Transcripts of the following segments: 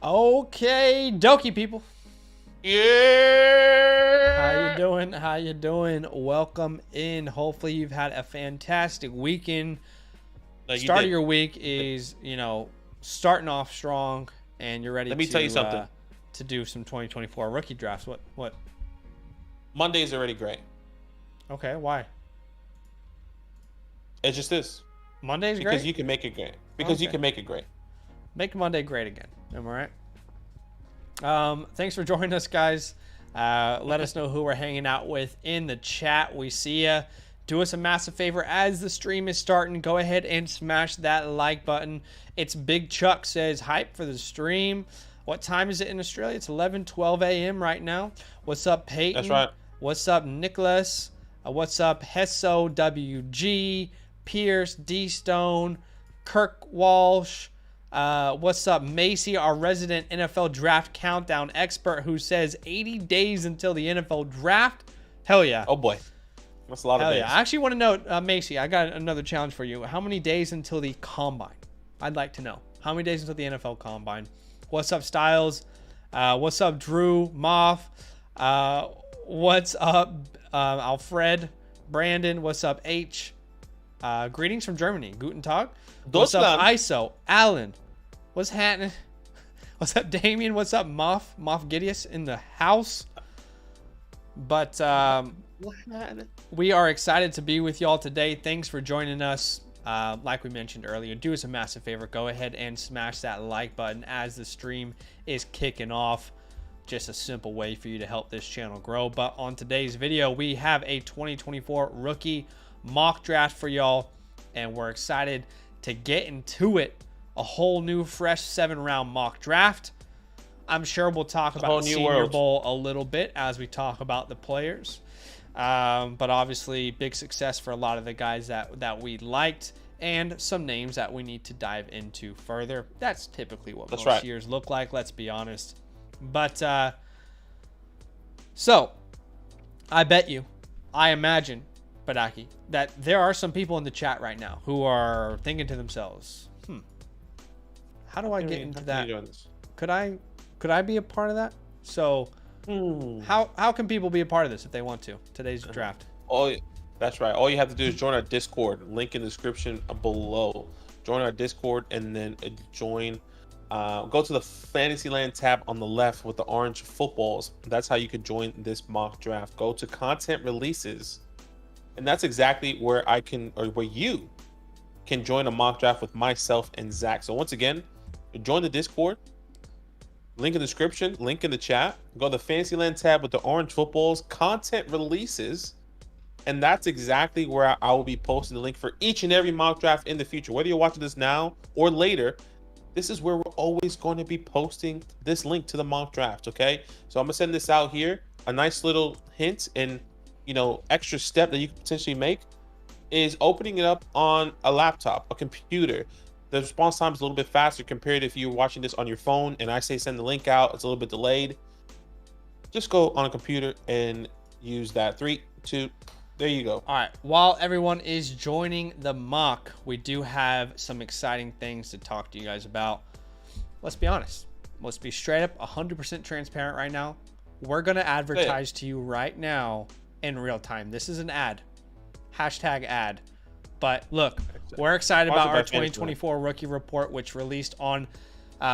Okay, dokie people. Yeah. How you doing? How you doing? Welcome in. Hopefully you've had a fantastic weekend. Start of your week is, starting off strong, and you're ready Let me tell you something. To do some 2024 rookie drafts. What? Monday's already great. Okay, why? It's just this. Monday's great? Because you can make it great. Because you can make it great. Make Monday great again. Am I right? Thanks for joining us, guys. Let us know who we're hanging out with in the chat. We see ya. Do us a massive favor as the stream is starting. Go ahead and smash that like button. It's Big Chuck says, hype for the stream. What time is it in Australia? It's 11:12 a.m. right now. What's up, Peyton? That's right. What's up, Nicholas? What's up, Hesso WG, Pierce, D Stone, Kirk Walsh? What's up, Macy, our resident NFL draft countdown expert, who says 80 days until the NFL draft? Hell yeah. Oh boy. That's a lot of days. Yeah. I actually want to know, Macy, I got another challenge for you. How many days until the combine? I'd like to know. How many days until the NFL combine? What's up, Styles? What's up, Drew? Moff? What's up, Alfred? Brandon? What's up, H? Greetings from Germany. Guten Tag. What's up, ISO? Alan? What's happening? What's up, Damien? What's up, Moff? Moff Gideus in the house. But we are excited to be with y'all today. Thanks for joining us. Like we mentioned earlier, do us a massive favor. Go ahead and smash that like button as the stream is kicking off. Just a simple way for you to help this channel grow. But on today's video, we have a 2024 rookie mock draft for y'all, and we're excited to get into it. A whole new fresh 7-round mock draft. I'm sure we'll talk about the Senior Bowl a little bit as we talk about the players. But obviously big success for a lot of the guys that we liked, and some names that we need to dive into further. That's typically what most years look like, let's be honest. But so I bet you, I imagine, Badaki, that there are some people in the chat right now who are thinking to themselves, how do I get into that? Could I be a part of that? So how can people be a part of this if they want to? Today's draft. Oh, that's right. All you have to do is join our Discord. Link in the description below. Join our Discord and then join. Go to the DynastyLand tab on the left with the orange footballs. That's how you can join this mock draft. Go to content releases, and that's exactly where where you can join a mock draft with myself and Zach. So once again, join the Discord. Link in the description, link in the chat. Go to the DynastyLand tab with the orange footballs, content releases, and that's exactly where I will be posting the link for each and every mock draft in the future. Whether you're watching this now or later, this is where we're always going to be posting this link to the mock draft, okay? So I'm gonna send this out here. A nice little hint and extra step that you could potentially make is opening it up on a laptop, a computer. The response time is a little bit faster compared to if you're watching this on your phone and I say send the link out, it's a little bit delayed. Just go on a computer and use that. 3, 2, there you go. All right, while everyone is joining the mock, we do have some exciting things to talk to you guys about. Let's be honest. Let's be straight up 100% transparent right now. We're going to advertise to you right now in real time. This is an ad. Hashtag ad. But look, we're excited about our 2024 rookie report, which released on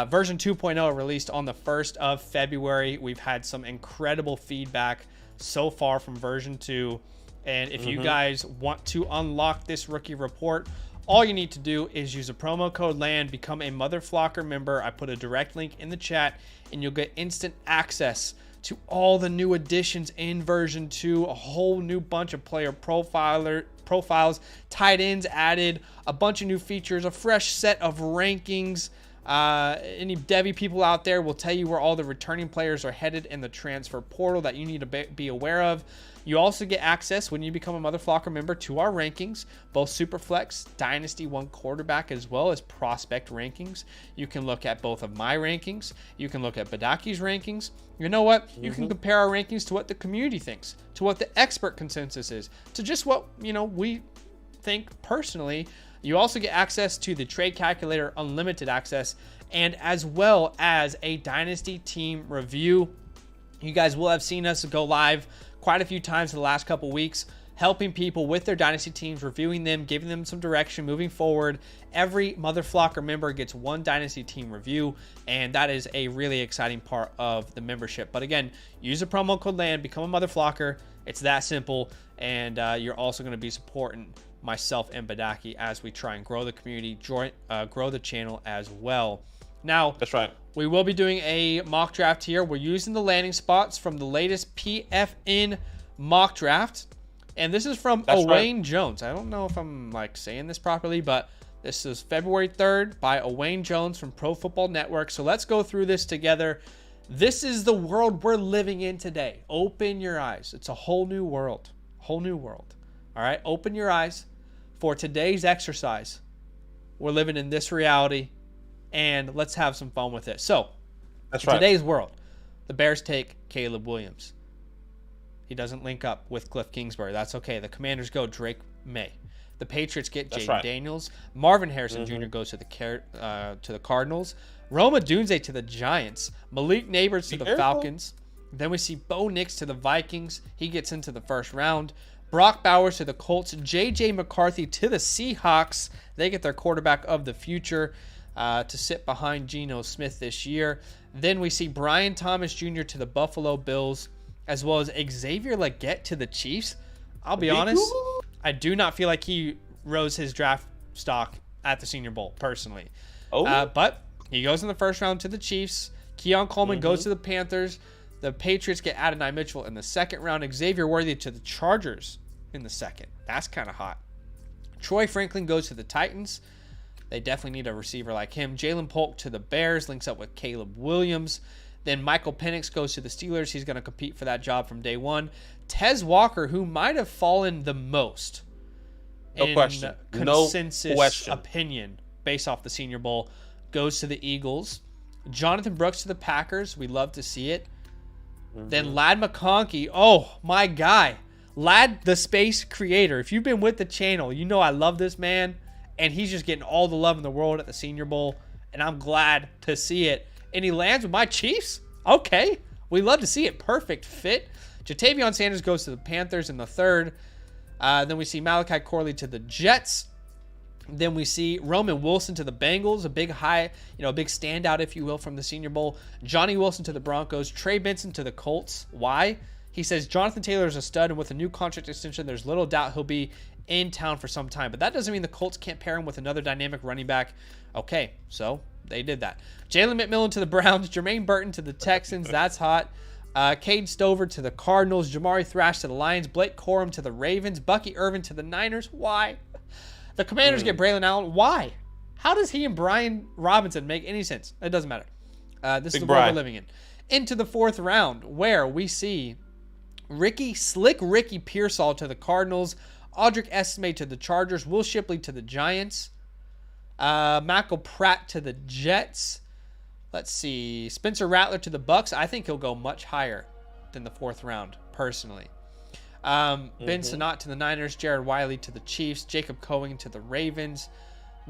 version 2.0, released on the 1st of February. We've had some incredible feedback so far from version 2. And if you guys want to unlock this rookie report, all you need to do is use a promo code LAND, become a Mother Flocker member. I put a direct link in the chat, and you'll get instant access to all the new additions in version 2, a whole new bunch of player profiles, tight ends added, a bunch of new features, a fresh set of rankings. Any Devy people out there will tell you where all the returning players are headed in the transfer portal that you need to be aware of. You also get access when you become a Mother Flocker member to our rankings, both Superflex, Dynasty 1 quarterback, as well as prospect rankings. You can look at both of my rankings. You can look at Badaki's rankings. You know what? You can compare our rankings to what the community thinks, to what the expert consensus is, to just what, we think personally You also get access to the trade calculator, unlimited access, and as well as a Dynasty team review. You guys will have seen us go live quite a few times in the last couple weeks, helping people with their Dynasty teams, reviewing them, giving them some direction moving forward. Every Motherflocker member gets one Dynasty team review, and that is a really exciting part of the membership. But again, use the promo code LAND, become a Motherflocker. It's that simple, and you're also going to be supporting myself and Badaki as we try and grow the community, grow the channel as well. Now, that's right. We will be doing a mock draft here. We're using the landing spots from the latest PFN mock draft. And this is from Owain Jones. I don't know if I'm saying this properly, but this is February 3rd by Owain Jones from Pro Football Network. So let's go through this together. This is the world we're living in today. Open your eyes. It's a whole new world. Whole new world. All right? Open your eyes for today's exercise. We're living in this reality, and let's have some fun with it. So, today's world, the Bears take Caleb Williams. He doesn't link up with Cliff Kingsbury. That's okay. The Commanders go Drake May. The Patriots get Jaden Daniels. Marvin Harrison Jr. goes to the Cardinals. Roma Dunze to the Giants. Malik Neighbors to the Falcons. Then we see Bo Nix to the Vikings. He gets into the first round. Brock Bowers to the Colts. J.J. McCarthy to the Seahawks. They get their quarterback of the future to sit behind Geno Smith this year. Then we see Brian Thomas Jr. to the Buffalo Bills, as well as Xavier Legette to the Chiefs. I'll be honest, I do not feel like he rose his draft stock at the Senior Bowl, personally. But he goes in the first round to the Chiefs. Keon Coleman goes to the Panthers. The Patriots get Adonai Mitchell in the second round. Xavier Worthy to the Chargers in the second. That's kind of hot. Troy Franklin goes to the Titans. They definitely need a receiver like him. Jalen Polk to the Bears, links up with Caleb Williams. Then Michael Penix goes to the Steelers. He's going to compete for that job from day one. Tez Walker, who might have fallen the most in consensus opinion based off the Senior Bowl, goes to the Eagles. Jonathan Brooks to the Packers. We love to see it. Then Ladd McConkey. Oh, my guy. Ladd, the space creator. If you've been with the channel, you know I love this man. And he's just getting all the love in the world at the Senior Bowl. And I'm glad to see it. And he lands with my Chiefs? Okay. We love to see it. Perfect fit. Jatavion Sanders goes to the Panthers in the third. Then we see Malachi Corley to the Jets. Then we see Roman Wilson to the Bengals, a big standout, if you will, from the Senior Bowl. Johnny Wilson to the Broncos. Trey Benson to the Colts. Why? He says Jonathan Taylor is a stud, and with a new contract extension, there's little doubt he'll be in town for some time. But that doesn't mean the Colts can't pair him with another dynamic running back. Okay, so they did that. Jalen McMillan to the Browns. Jermaine Burton to the Texans. That's hot. Cade Stover to the Cardinals. Jamari Thrash to the Lions. Blake Corum to the Ravens. Bucky Irvin to the Niners. Why? The Commanders get Braylon Allen. Why? How does he and Brian Robinson make any sense? It doesn't matter. This is the world we're living in. Into the fourth round, where we see Ricky Pearsall to the Cardinals. Audric Estime to the Chargers. Will Shipley to the Giants. Michael Pratt to the Jets. Let's see. Spencer Rattler to the Bucks. I think he'll go much higher than the fourth round, personally. Ben Sinnott to the Niners. Jared Wiley to the Chiefs. Jacob Cohen to the Ravens.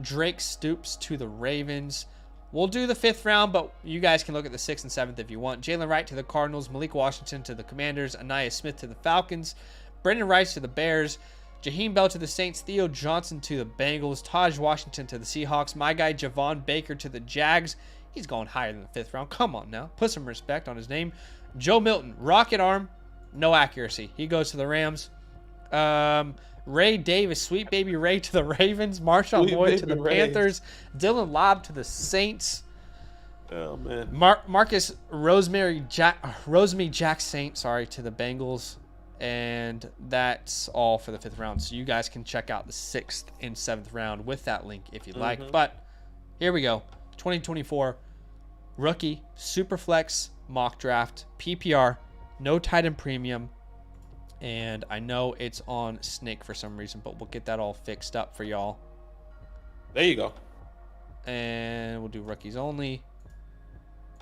Drake Stoops to the Ravens. We'll do the fifth round, but you guys can look at the sixth and seventh if you want. Jalen Wright to the Cardinals. Malik Washington to the Commanders. Anaya Smith to the Falcons. Brendan Rice to the Bears. Jaheim Bell to the Saints. Theo Johnson to the Bengals. Taj Washington to the Seahawks. My guy Javon Baker to the Jags. He's going higher than the fifth round. Come on now. Put some respect on his name. Joe Milton. Rocket arm. No accuracy. He goes to the Rams. Ray Davis. Sweet baby Ray to the Ravens. Marshawn Lloyd to the Panthers. Dylan Lobb to the Saints. Oh, man. Marcus Rosemary Jack Saint, to the Bengals. And that's all for the fifth round. So you guys can check out the sixth and seventh round with that link if you'd like. But here we go. 2024 rookie Superflex mock draft PPR, no tight end premium. And I know it's on Snake for some reason, but we'll get that all fixed up for y'all. There you go. And we'll do rookies only.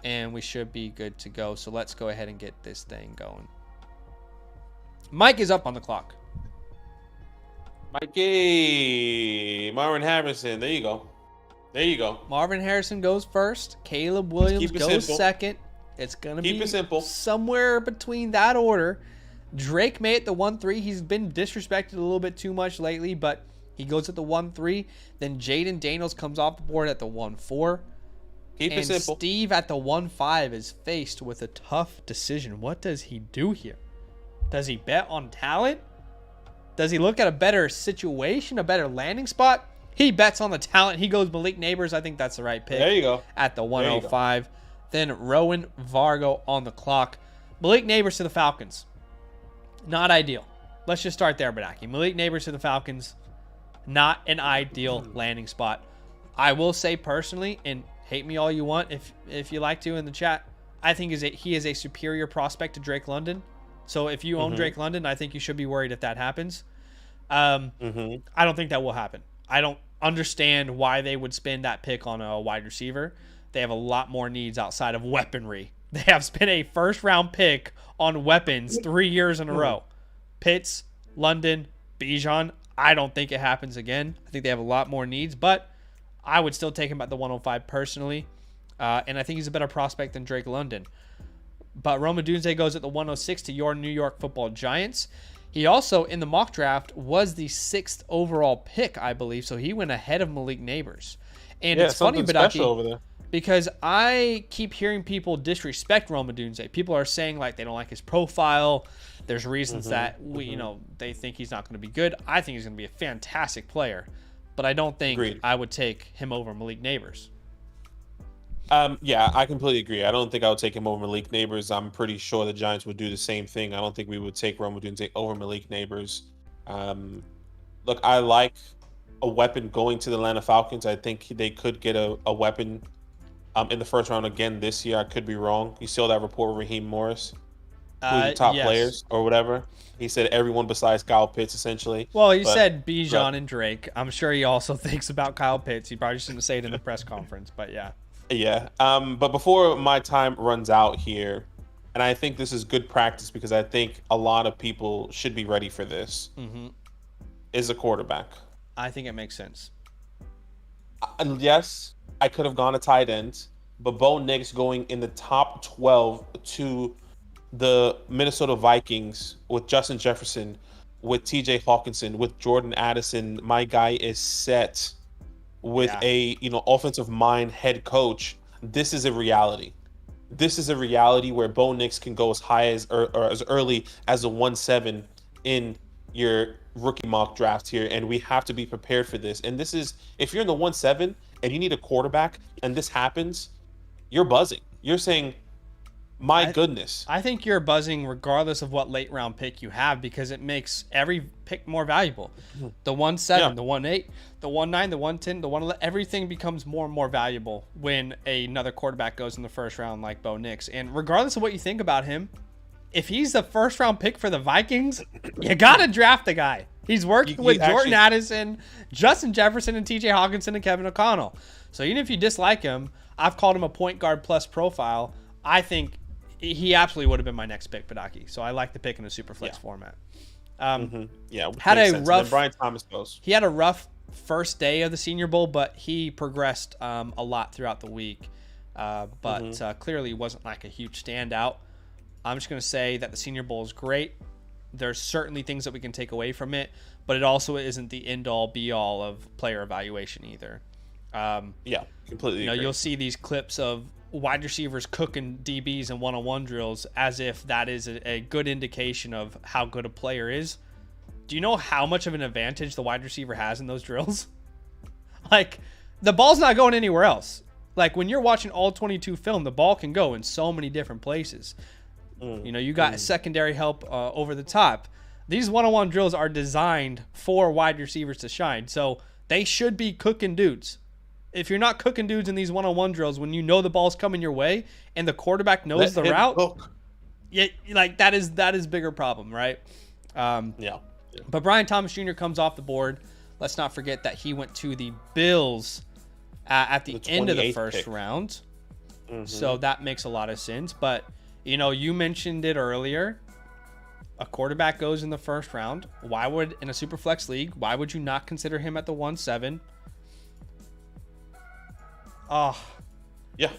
And we should be good to go. So let's go ahead and get this thing going. Mike is up on the clock. Mikey, Marvin Harrison. There you go. There you go. Marvin Harrison goes first. Caleb Let's Williams keep it goes simple. second. It's going to Keep be it simple. somewhere between that order. Drake May at the 1-3. He's been disrespected a little bit too much lately, but he goes at the 1-3. Then Jaden Daniels comes off the board at the 1-4. Keep it simple. Steve at the 1-5 is faced with a tough decision. What does he do here? Does he bet on talent? Does he look at a better situation, a better landing spot? He bets on the talent. He goes Malik Neighbors. I think that's the right pick. There you go. At the 105. Then Rowan Vargo on the clock. Malik Neighbors to the Falcons. Not ideal. Let's just start there, Badaki. Malik Neighbors to the Falcons. Not an ideal landing spot. I will say personally, and hate me all you want if you like to in the chat, I think he is a superior prospect to Drake London. So if you own Drake London, I think you should be worried if that happens. I don't think that will happen. I don't understand why they would spend that pick on a wide receiver. They have a lot more needs outside of weaponry. They have spent a first-round pick on weapons 3 years in a row. Pitts, London, Bijan. I don't think it happens again. I think they have a lot more needs, but I would still take him at the 105 personally. And I think he's a better prospect than Drake London. But Rome Odunze goes at the 106 to your New York Football Giants. He also, in the mock draft, was the 6th overall pick, I believe. So he went ahead of Malik Neighbors. And it's funny, Badaki, over there, because I keep hearing people disrespect Rome Odunze. People are saying like they don't like his profile. There's reasons that they think he's not going to be good. I think he's going to be a fantastic player, but I don't think I would take him over Malik Neighbors. Yeah, I completely agree. I don't think I would take him over Malik Neighbors. I'm pretty sure the Giants would do the same thing. I don't think we would take Rome Odunze over Malik Neighbors. Look, I like a weapon going to the Atlanta Falcons. I think they could get a weapon in the first round again this year. I could be wrong. You saw that report with Raheem Morris, who's the top players or whatever. He said everyone besides Kyle Pitts, essentially. Well, he said Bijan and Drake. I'm sure he also thinks about Kyle Pitts. He probably just didn't say it in the press conference, but yeah. Yeah. But before my time runs out here, and I think this is good practice because I think a lot of people should be ready for this, is a quarterback. I think it makes sense. And yes, I could have gone a tight end, but Bo Nix going in the top 12 to the Minnesota Vikings with Justin Jefferson, with TJ Hawkinson, with Jordan Addison, my guy is set with a offensive mind head coach. This is a reality. This is a reality where Bo Nix can go as high as or as early as a 1-7 in your rookie mock draft here, and we have to be prepared for this. And this is, if you're in the 1-7 and you need a quarterback and this happens, you're buzzing. You're saying, my goodness. I think you're buzzing regardless of what late round pick you have, because it makes every pick more valuable. The 1-7, the 1-8, the 1-9, the 1-10, the 1-11, everything becomes more and more valuable when another quarterback goes in the first round like Bo Nix. And regardless of what you think about him, if he's the first round pick for the Vikings, you got to draft the guy. He's working with Jordan Addison, Justin Jefferson, and TJ Hawkinson and Kevin O'Connell. So even if you dislike him, I've called him a point guard plus profile. I think he absolutely would have been my next pick, Badaki. So I like the pick in a super flex format. Had a rough. Brian Thomas goes. He had a rough first day of the Senior Bowl, but he progressed a lot throughout the week. But clearly wasn't like a huge standout. I'm just going to say that the Senior Bowl is great. There's certainly things that we can take away from it, but it also isn't the end-all, be-all of player evaluation either. Completely agree. You'll see these clips of wide receivers cooking DBs in one-on-one drills as if that is a good indication of how good a player is. Do you know how much of an advantage the wide receiver has in those drills? Like, the ball's not going anywhere else. Like, when you're watching all 22 film, the ball can go in so many different places. You got secondary help over the top. These one-on-one drills are designed for wide receivers to shine. So they should be cooking dudes. If you're not cooking dudes in these one-on-one drills, when you know the ball's coming your way and the quarterback knows the route, like that is bigger problem, right? But Brian Thomas Jr. comes off the board. Let's not forget that he went to the Bills at the end of the first round. So that makes a lot of sense. But, you mentioned it earlier. a quarterback goes in the first round. Why would, in a super flex league, why would you not consider him at the 1-7? Oh, yeah.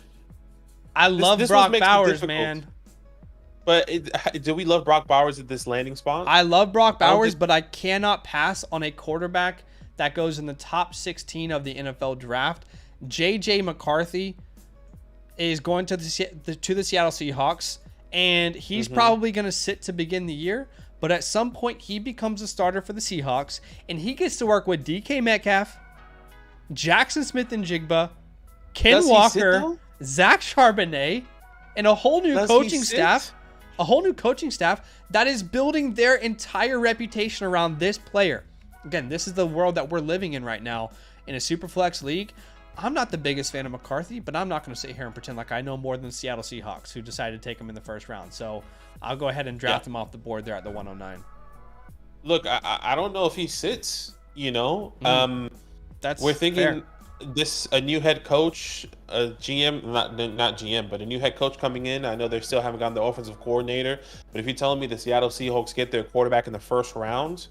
I love Brock Bowers, man. But do we love Brock Bowers at this landing spot? I love Brock Bowers, but I cannot pass on a quarterback that goes in the top 16 of the NFL draft. J.J. McCarthy is going to the Seattle Seahawks, and he's probably going to sit to begin the year. But at some point, he becomes a starter for the Seahawks, and he gets to work with DK Metcalf, Jackson Smith and Jigba, Ken Walker, Zach Charbonnet, and a whole new coaching staff. A whole new coaching staff that is building their entire reputation around this player. Again, this is the world that we're living in right now in a Superflex league. I'm not the biggest fan of McCarthy, but I'm not going to sit here and pretend like I know more than the Seattle Seahawks, who decided to take him in the first round. So I'll go ahead and draft him off the board there at the 109. Look, I don't know if he sits, you know. We're thinking fair. A new head coach, a GM, not GM, but a new head coach coming in. I know they still haven't gotten the offensive coordinator, but if you're telling me the Seattle Seahawks get their quarterback in the first round,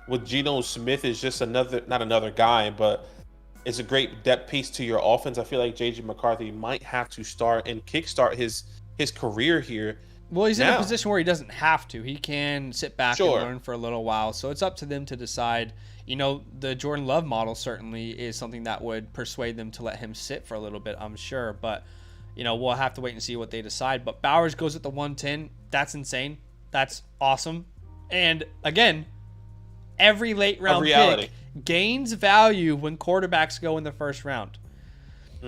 with Geno Smith is just not another guy, but it's a great depth piece to your offense. I feel like JJ McCarthy might have to start and kickstart his career here. Well, he's in a position where he doesn't have to. He can sit back and learn for a little while. So it's up to them to decide. You know, the Jordan Love model certainly is something that would persuade them to let him sit for a little bit, I'm sure. But, you know, we'll have to wait and see what they decide. But Bowers goes at the 110. That's insane. That's awesome. And, again, every late round pick gains value when quarterbacks go in the first round.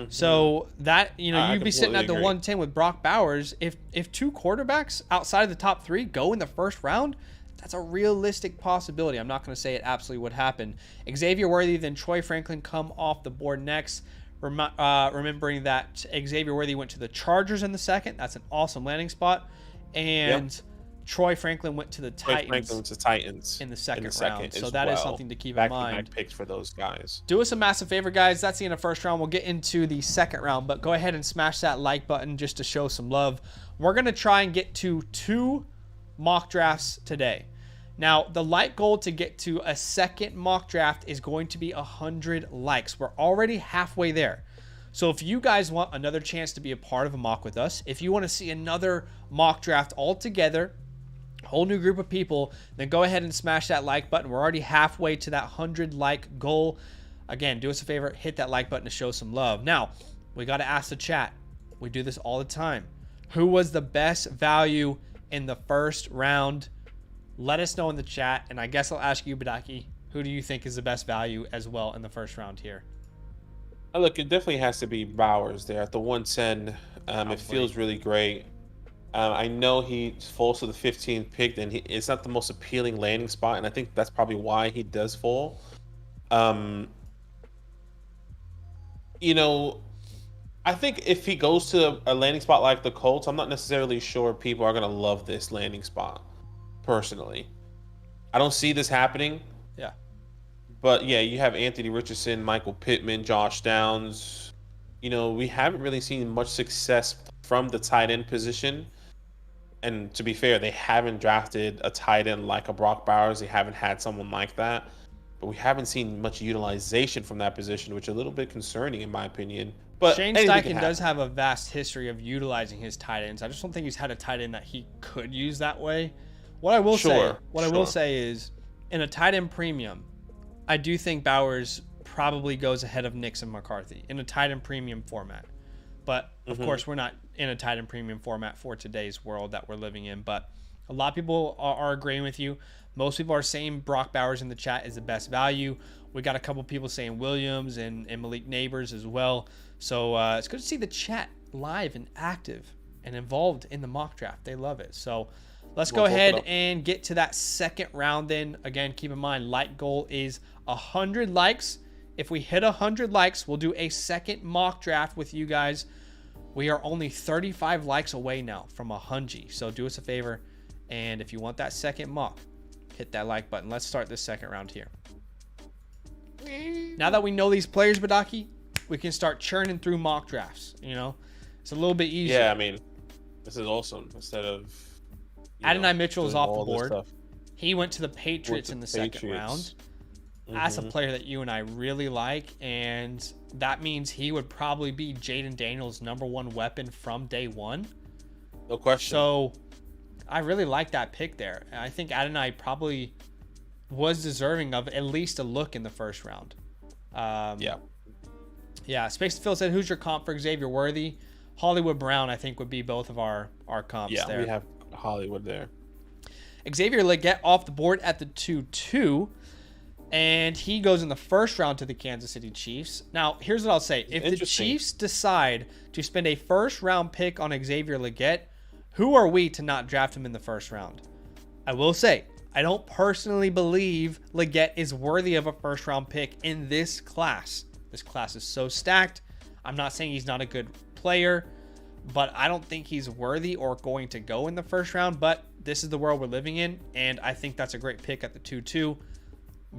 So that, you know, you'd be sitting at the 110 with Brock Bowers. If two quarterbacks outside of the top three go in the first round, that's a realistic possibility. I'm not going to say it absolutely would happen. Xavier Worthy, then Troy Franklin come off the board next. Remembering that Xavier Worthy went to the Chargers in the second. That's an awesome landing spot. And Troy Franklin went to the Titans in the second round. So that is something to keep in mind. Back-to-back picks for those guys. Do us a massive favor, guys. That's the end of first round. We'll get into the second round, but go ahead and smash that like button just to show some love. We're going to try and get to 2 mock drafts today. Now, the like goal to get to a second mock draft is going to be 100 likes. We're already halfway there. So if you guys want another chance to be a part of a mock with us, if you want to see another mock draft all together, whole new group of people, then go ahead and smash that like button. We're already halfway to that 100 like goal. Again, do us a favor, hit that like button to show some love. Now, we got to ask the chat. We do this all the time. Who was the best value in the first round? Let us know in the chat, and I guess I'll ask you, Badaki, who do you think is the best value as well in the first round here? Look, it definitely has to be Bowers there at the 110. It feels really great. I know he falls to the 15th pick, and it's not the most appealing landing spot, and I think that's probably why he does fall. You know, I think if he goes to a landing spot like the Colts, I'm not necessarily sure people are going to love this landing spot, personally. I don't see this happening. Yeah. But, yeah, you have Anthony Richardson, Michael Pittman, Josh Downs. You know, we haven't really seen much success from the tight end position. And to be fair, they haven't drafted a tight end like a Brock Bowers. They haven't had someone like that. But we haven't seen much utilization from that position, which is a little bit concerning in my opinion. But Shane Steichen does have a vast history of utilizing his tight ends. I just don't think he's had a tight end that he could use that way. What I will say is, in a tight end premium, I do think Bowers probably goes ahead of Nix and McCarthy in a tight end premium format. But, of course, we're not in a tight end premium format for today's world that we're living in. But a lot of people are agreeing with you. Most people are saying Brock Bowers in the chat is the best value. We got a couple people saying Williams and Malik Neighbors as well. So it's good to see the chat live and active and involved in the mock draft. They love it. So let's go ahead and get to that second round then. Again, keep in mind, like goal is 100 likes. If we hit 100 likes, we'll do a second mock draft with you guys. We are only 35 likes away now from 100. So do us a favor. And if you want that second mock, hit that like button. Let's start this second round here. Now that we know these players, Badaki, we can start churning through mock drafts. You know, it's a little bit easier. Yeah, I mean, this is awesome. Instead of, Adonai Mitchell is doing off the all this board. stuff. He went to the Patriots in the second round. That's a player that you and I really like, and that means he would probably be Jaden Daniels' #1 weapon from day one. No question. So I really like that pick there. I think Adonai probably was deserving of at least a look in the first round. Yeah. Space to Phil said, who's your comp for Xavier Worthy? Hollywood Brown, I think, would be both of our comps there. Yeah, we have Hollywood there. Xavier Legette off the board at the 2-2. And he goes in the first round to the Kansas City Chiefs. Now, here's what I'll say. If the Chiefs decide to spend a first-round pick on Xavier Legette, who are we to not draft him in the first round? I will say, I don't personally believe Legette is worthy of a first-round pick in this class. This class is so stacked. I'm not saying he's not a good player, but I don't think he's worthy or going to go in the first round. But this is the world we're living in, and I think that's a great pick at the 2-2.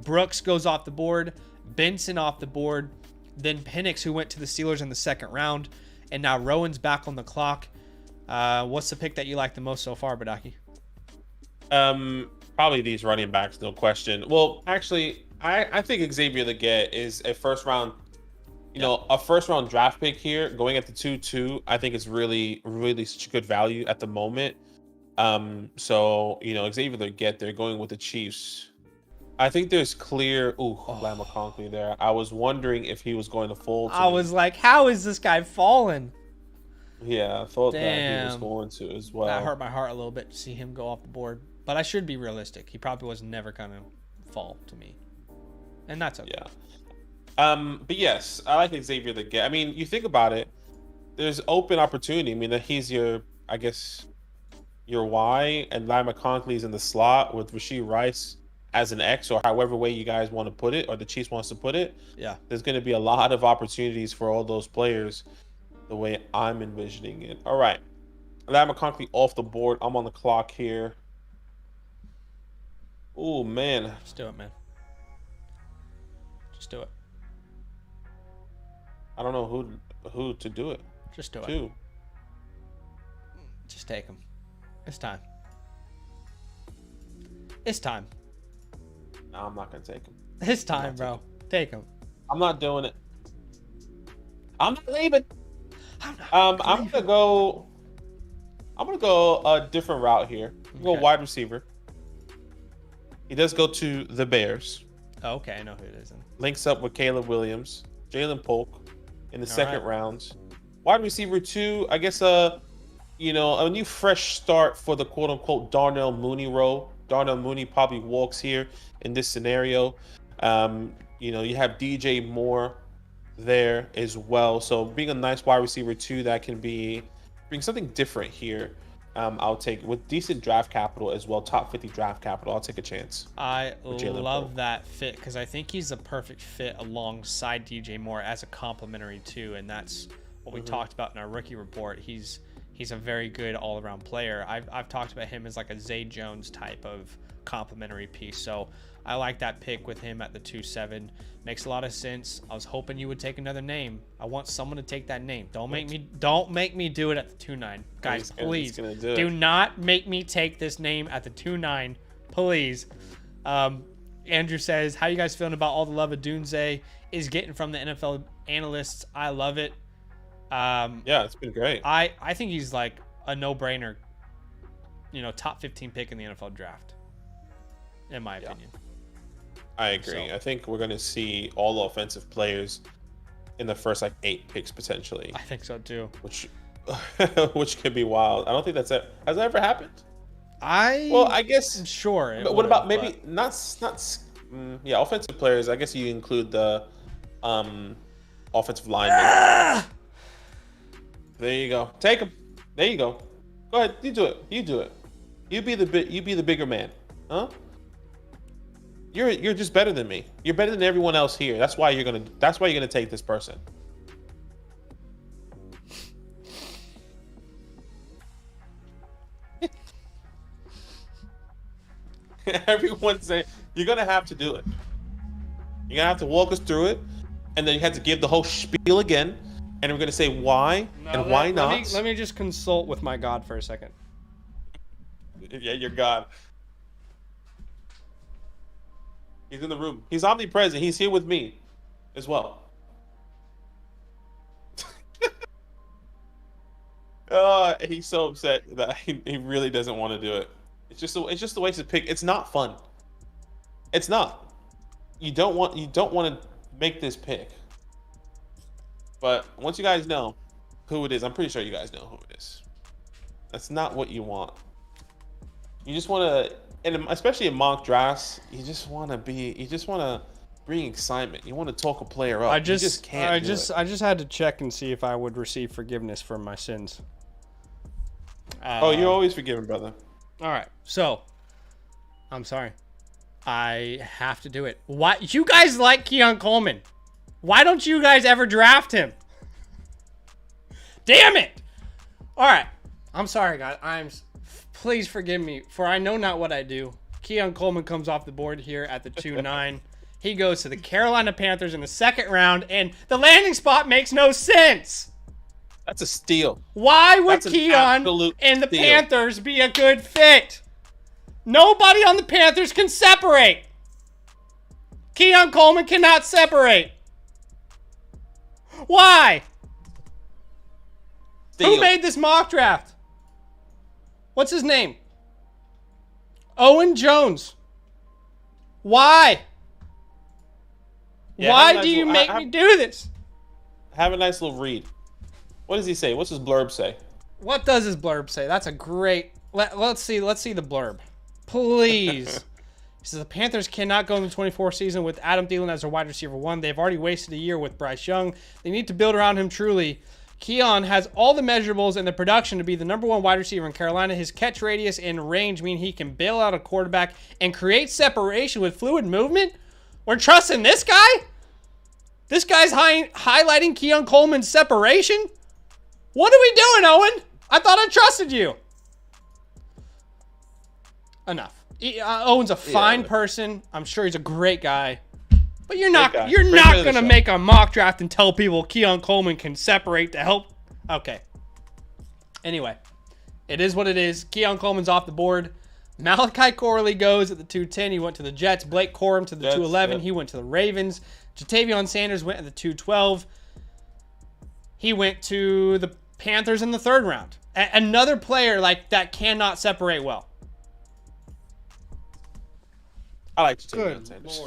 Brooks goes off the board, Benson off the board, then Penix, who went to the Steelers in the second round, and now Rowan's back on the clock. What's the pick that you like the most so far, Badaki? Probably these running backs, no question. Well, actually, I think Xavier Legette is a first round, a first round draft pick here, going at the 2-2. I think it's really, really such a good value at the moment. So Xavier Legette, they're going with the Chiefs. I think there's clear. Lamar McConkey there. I was wondering if he was going to fall. I was like, how is this guy falling? Yeah, I thought that he was going to as well. That hurt my heart a little bit to see him go off the board. But I should be realistic. He probably was never going to fall to me. And that's okay. Yeah. But yes, I like Xavier Legette. I mean, you think about it, there's open opportunity. I mean, that he's your Y, and Lamar McConkey's in the slot with Rashee Rice as an X, or however way you guys want to put it, or the Chiefs wants to put it. Yeah. There's going to be a lot of opportunities for all those players the way I'm envisioning it. All right. Lamar McConkey off the board. I'm on the clock here. Oh, man. Just do it, man. Just do it. I don't know who to do it. Just do it. Just take him. It's time. It's time. No, I'm not going to take him. It's time, bro. Take him. I'm not doing it. I'm not leaving. I'm gonna go a different route here. Go wide receiver. He does go to the Bears. Oh, okay, I know who it is. Then. Links up with Caleb Williams, Jalen Polk in the second round. Wide receiver 2, I guess a new fresh start for the quote unquote Darnell Mooney role. Darnell Mooney probably walks here in this scenario. You have DJ Moore there as well. So being a nice wide receiver 2 that can bring something different here. I'll take with decent draft capital as well, top 50 draft capital. I'll take a chance. I love that fit because I think he's a perfect fit alongside DJ Moore as a complementary too, and that's what we talked about in our rookie report. He's a very good all-around player. I've talked about him as like a Zay Jones type of complementary piece. So I like that pick with him at the 2-7. Makes a lot of sense. I was hoping you would take another name. I want someone to take that name. Don't make me do it at the 2-9. Guys, please do not make me take this name at the 2-9. Please. Andrew says, how you guys feeling about all the love Odunze is getting from the NFL analysts? I love it. Yeah, it's been great. I think he's like a no-brainer, top 15 pick in the NFL draft, in my opinion. I agree. I think we're going to see all offensive players in the first 8 picks potentially. I think so too. Which could be wild. I don't think has that ever happened. I guess I'm sure. But what about maybe not offensive players? I guess you include the offensive linemen. There you go. Take him. There you go. Go ahead. You do it. You be the bigger man. Huh? You're just better than me. You're better than everyone else here. That's why you're gonna take this person. Everyone's saying you're gonna have to do it. You're gonna have to walk us through it, and then you have to give the whole spiel again, and we're gonna say why and why not. Let me just consult with my God for a second. Yeah, you're gone. He's in the room. He's omnipresent. He's here with me as well. He's so upset that he really doesn't want to do it. It's just a waste of pick. It's not fun. It's not. You don't want to make this pick. But once you guys know who it is, I'm pretty sure you guys know who it is. That's not what you want. You just want to, and especially in mock drafts, you just want to bring excitement. You want to talk a player up. You just can't. I just had to check and see if I would receive forgiveness for my sins. You're always forgiven, brother. All right, so I'm sorry. I have to do it. Why you guys like Keon Coleman? Why don't you guys ever draft him? Damn it! All right, I'm sorry, guys. Please forgive me, for I know not what I do. Keon Coleman comes off the board here at the 2-9. He goes to the Carolina Panthers in the second round, and the landing spot makes no sense. That's a steal. Why would Keon and the Panthers be a good fit? Nobody on the Panthers can separate. Keon Coleman cannot separate. Why? Steal. Who made this mock draft? What's his name? Owen Jones. Why? Yeah, why do you make me do this? Have a nice little read. What does he say? What's his blurb say? What does his blurb say? That's a great... Let's see the blurb. Please. He says, the Panthers cannot go in the 24 season with Adam Thielen as their wide receiver 1. They've already wasted a year with Bryce Young. They need to build around him truly. Keon has all the measurables and the production to be the number 1 wide receiver in Carolina. His catch radius and range mean he can bail out a quarterback and create separation with fluid movement. We're trusting this guy? This guy's highlighting Keon Coleman's separation? What are we doing, Owen? I thought I trusted you. Enough. Owen's a fine person. I'm sure he's a great guy. But you're not going to make a mock draft and tell people Keon Coleman can separate to help. Okay. Anyway, it is what it is. Keon Coleman's off the board. Malachi Corley goes at the 210. He went to the Jets. Blake Corum to the 211. He went to the Ravens. Jatavion Sanders went at the 212. He went to the Panthers in the third round. Another player like that cannot separate well. I like Jatavion Sanders.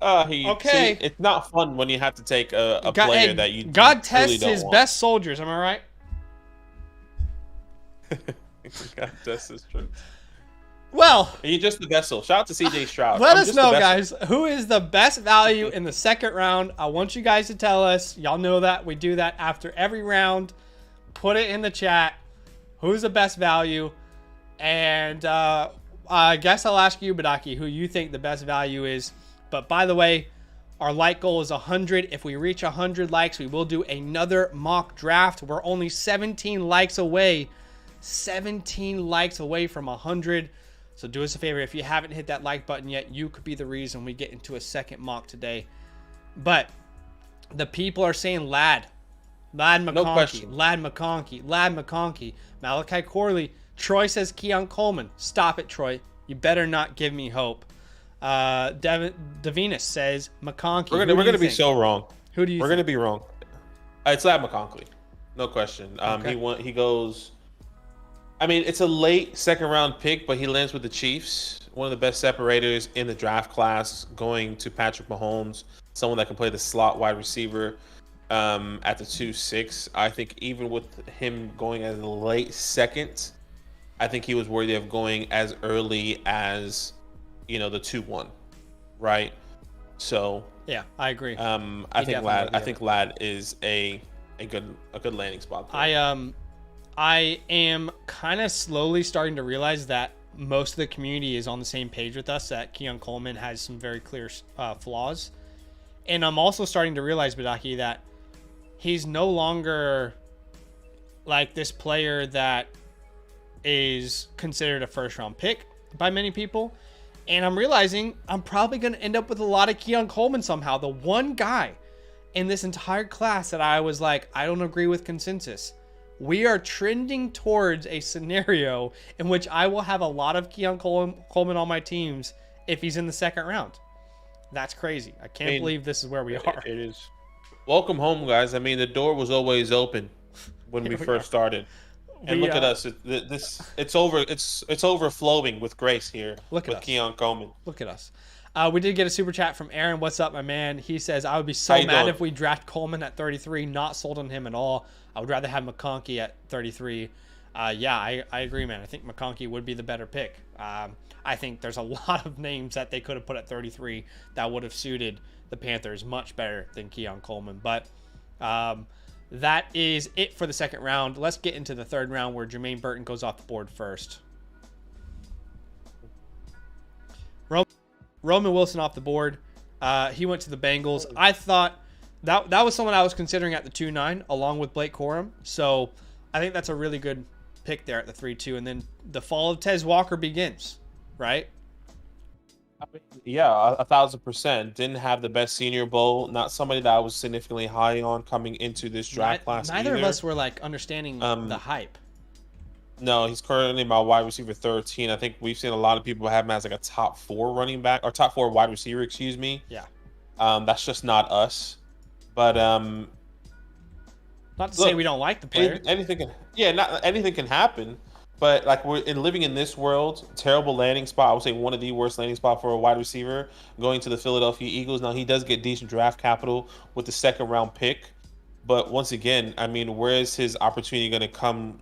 Okay. See, it's not fun when you have to take a player that you God tests really don't his want. best soldiers. Am I right? God tests his true. Well, you're just the vessel. Shout out to CJ Stroud. Let us know, guys, who is the best value in the second round. I want you guys to tell us. Y'all know that we do that after every round. Put it in the chat. Who's the best value? And I guess I'll ask you, Badaki, who you think the best value is. But by the way, our like goal is 100. If we reach 100 likes, we will do another mock draft. We're only 17 likes away. 17 likes away from 100. So do us a favor. If you haven't hit that like button yet, you could be the reason we get into a second mock today. But the people are saying Lad McConkey, no question. Lad McConkey, Malachi Corley. Troy says Keon Coleman. Stop it, Troy. You better not give me hope. Davinus says McConkey. We're gonna be so wrong. Who do you? We're gonna be wrong. It's Lad McConkey, no question. Okay. He goes. I mean, it's a late second round pick, but he lands with the Chiefs, one of the best separators in the draft class, going to Patrick Mahomes, someone that can play the slot wide receiver at the 2-6. I think even with him going as a late second, I think he was worthy of going as early as, the 2-1, right? So yeah, I agree. I think Lad is a good landing spot there. I am kind of slowly starting to realize that most of the community is on the same page with us, that Keon Coleman has some very clear flaws. And I'm also starting to realize, Badaki, that he's no longer like this player that is considered a first-round pick by many people. And I'm realizing I'm probably going to end up with a lot of Keon Coleman somehow. The one guy in this entire class that I was like, I don't agree with consensus. we are trending towards a scenario in which I will have a lot of Keon Coleman on my teams if he's in the second round. That's crazy. I can't believe this is where we are. It is. Welcome home, guys. I mean, the door was always open when we first started. And look at us. It's overflowing with grace here. Look at with Keon Coleman. Look at us. We did get a super chat from Aaron. What's up, my man? He says, I would be so mad if we draft Coleman at 33. Not sold on him at all. I would rather have McConkey at 33. Yeah, I agree, man. I think McConkey would be the better pick. I think there's a lot of names that they could have put at 33 that would have suited the Panthers much better than Keon Coleman. But that is it for the second round. Let's get into the third round where Jermaine Burton goes off the board first. Roman Wilson off the board. He went to the Bengals. I thought that was someone I was considering at the 2-9 along with Blake Corum. So I think that's a really good pick there at the 3-2. And then the fall of Tez Walker begins, right? Yeah, 1,000%. Didn't have the best Senior Bowl. Not somebody that I was significantly high on coming into this draft class. Neither of us were like understanding the hype. No, he's currently my wide receiver 13. I think we've seen a lot of people have him as like a top 4 running back or top 4 wide receiver, excuse me. Yeah. That's just not us. But not to say we don't like the player. Anything can happen. But like we're living in this world, terrible landing spot. I would say one of the worst landing spot for a wide receiver going to the Philadelphia Eagles. Now he does get decent draft capital with the second round pick, but once again, I mean, where is his opportunity going to come?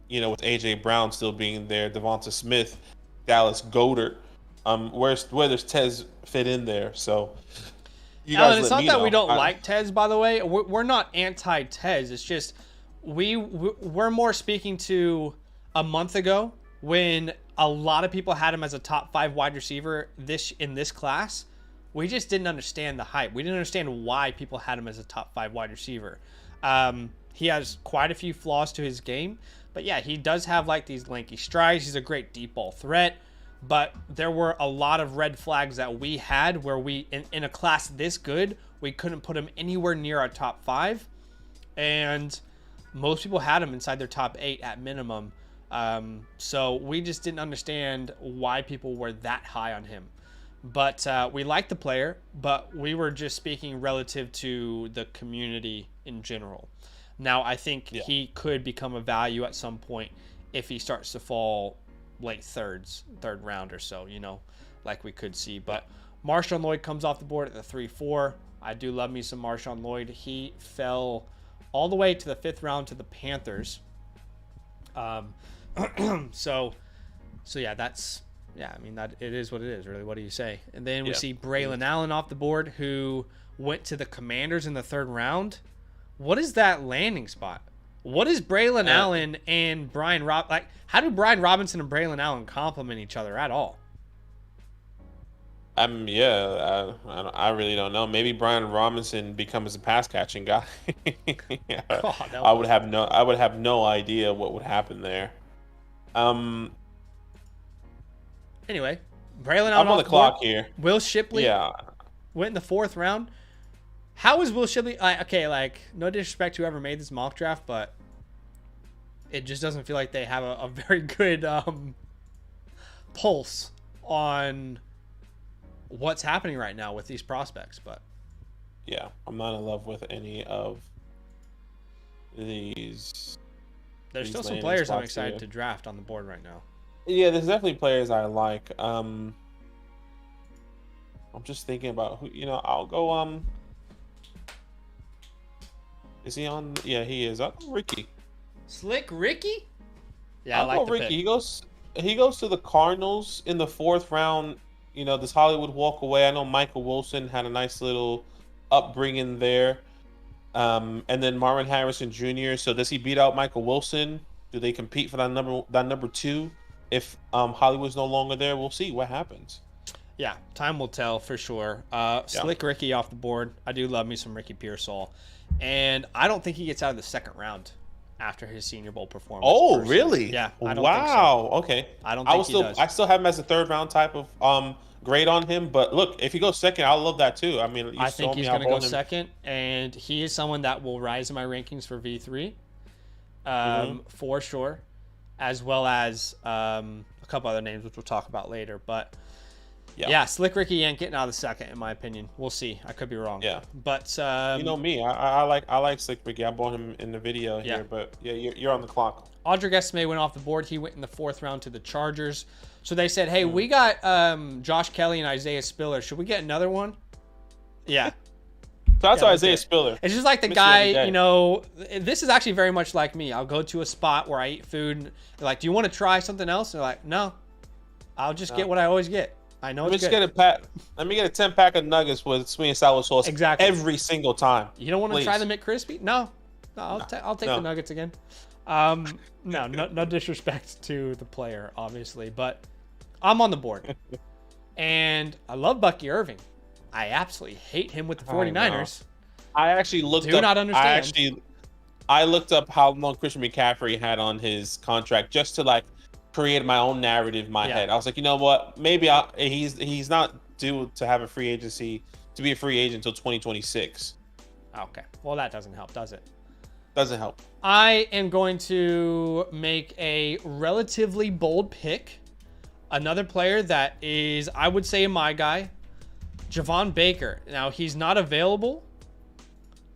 You know, with AJ Brown still being there, Devonta Smith, Dallas Goedert, where does Tez fit in there? So, Alan, it's not that we don't like Tez, by the way. We're not anti-Tez. It's just we're more speaking to a month ago when a lot of people had him as a top 5 wide receiver in this class. We just didn't understand the hype. We didn't understand why people had him as a top 5 wide receiver. He has quite a few flaws to his game. But yeah, he does have like these lanky strides. He's a great deep ball threat. But there were a lot of red flags that we had where we, in a class this good, we couldn't put him anywhere near our top 5. And most people had him inside their top 8 at minimum. So we just didn't understand why people were that high on him. But we liked the player, but we were just speaking relative to the community in general. Now, I think he could become a value at some point if he starts to fall late third round or so, you know, like we could see. But Marshawn Lloyd comes off the board at the 3-4. I do love me some Marshawn Lloyd. He fell all the way to the 5th round to the Panthers. So yeah, I mean, that it is what it is, really. What do you say? And then we see Braylon Allen off the board, who went to the Commanders in the 3rd round. What is that landing spot? What is Braylon Allen and Brian like? How do Brian Robinson and Braylon Allen complement each other at all? I really don't know. Maybe Brian Robinson becomes a pass catching guy. I would have no idea what would happen there. Anyway, Braylon Allen I'm on the clock here. Will Shipley went in the 4th round. How is Will Shipley? Okay, like, no disrespect to whoever made this mock draft, but it just doesn't feel like they have a very good pulse on what's happening right now with these prospects. But yeah, I'm not in love with any of these. There's still some players I'm excited to draft on the board right now. Yeah, there's definitely players I like. I'm just thinking about who. You know, I'll go. Is he on? Yeah, he is. I'll go Ricky. Slick Ricky? Yeah, I'll go Ricky. He goes to the Cardinals in the 4th round. You know, does Hollywood walk away? I know Michael Wilson had a nice little upbringing there. And then Marvin Harrison Jr. So does he beat out Michael Wilson? Do they compete for that number 2? If Hollywood's no longer there, we'll see what happens. Yeah, time will tell for sure. Slick Ricky off the board. I do love me some Ricky Pearsall. And I don't think he gets out of the 2nd round after his Senior Bowl performance. Oh, personally. Really? Yeah. I don't think so. Okay. I don't think he does. I still have him as a 3rd round type of grade on him. But look, if he goes 2nd, I'll love that too. I mean, I think he's going to go 2nd, and he is someone that will rise in my rankings for V3. for sure, as well as a couple other names, which we'll talk about later. But yeah, Slick Ricky ain't getting out of the second, in my opinion. We'll see. I could be wrong. Yeah. But you know me, I like Slick Ricky. I bought him in the video here, but yeah, you're on the clock. Audric Estimé went off the board. He went in the 4th round to the Chargers. So they said, hey, we got Josh Kelly and Isaiah Spiller. Should we get another one? Yeah. So that's Isaiah Spiller. It's just like the guy, you know, this is actually very much like me. I'll go to a spot where I eat food and they're like, do you want to try something else? And they're like, no, I'll just get what I always get. I know it's good. Let me get a 10-pack of nuggets with sweet and sour sauce every single time. You don't want to try the McCrispy? No. I'll take the nuggets again. No disrespect to the player, obviously, but I'm on the board. And I love Bucky Irving. I absolutely hate him with the 49ers. I actually looked up. Not understand. I looked up how long Christian McCaffrey had on his contract just to like create my own narrative in my head. I was like, you know what? Maybe he's not due to have a free agency to be a free agent until 2026. Okay. Well, that doesn't help, does it? Doesn't help. I am going to make a relatively bold pick. Another player that is, I would say, my guy, Javon Baker. Now, he's not available,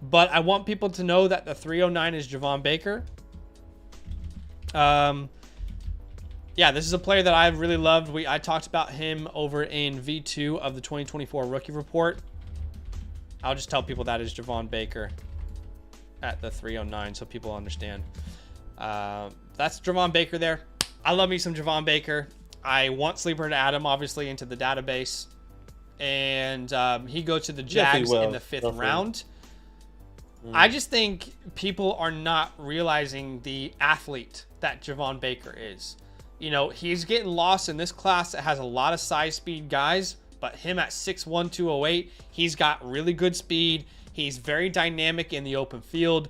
but I want people to know that the 309 is Javon Baker. Yeah, this is a player that I've really loved. I talked about him over in V2 of the 2024 Rookie Report. I'll just tell people that is Javon Baker at the 309 so people understand. That's Javon Baker there. I love me some Javon Baker. I want Sleeper to add him, obviously, into the database. And he goes to the Jags in the 5th round. I just think people are not realizing the athlete that Javon Baker is. You know, he's getting lost in this class that has a lot of size speed guys, but him at 6'1", 208, he's got really good speed. He's very dynamic in the open field.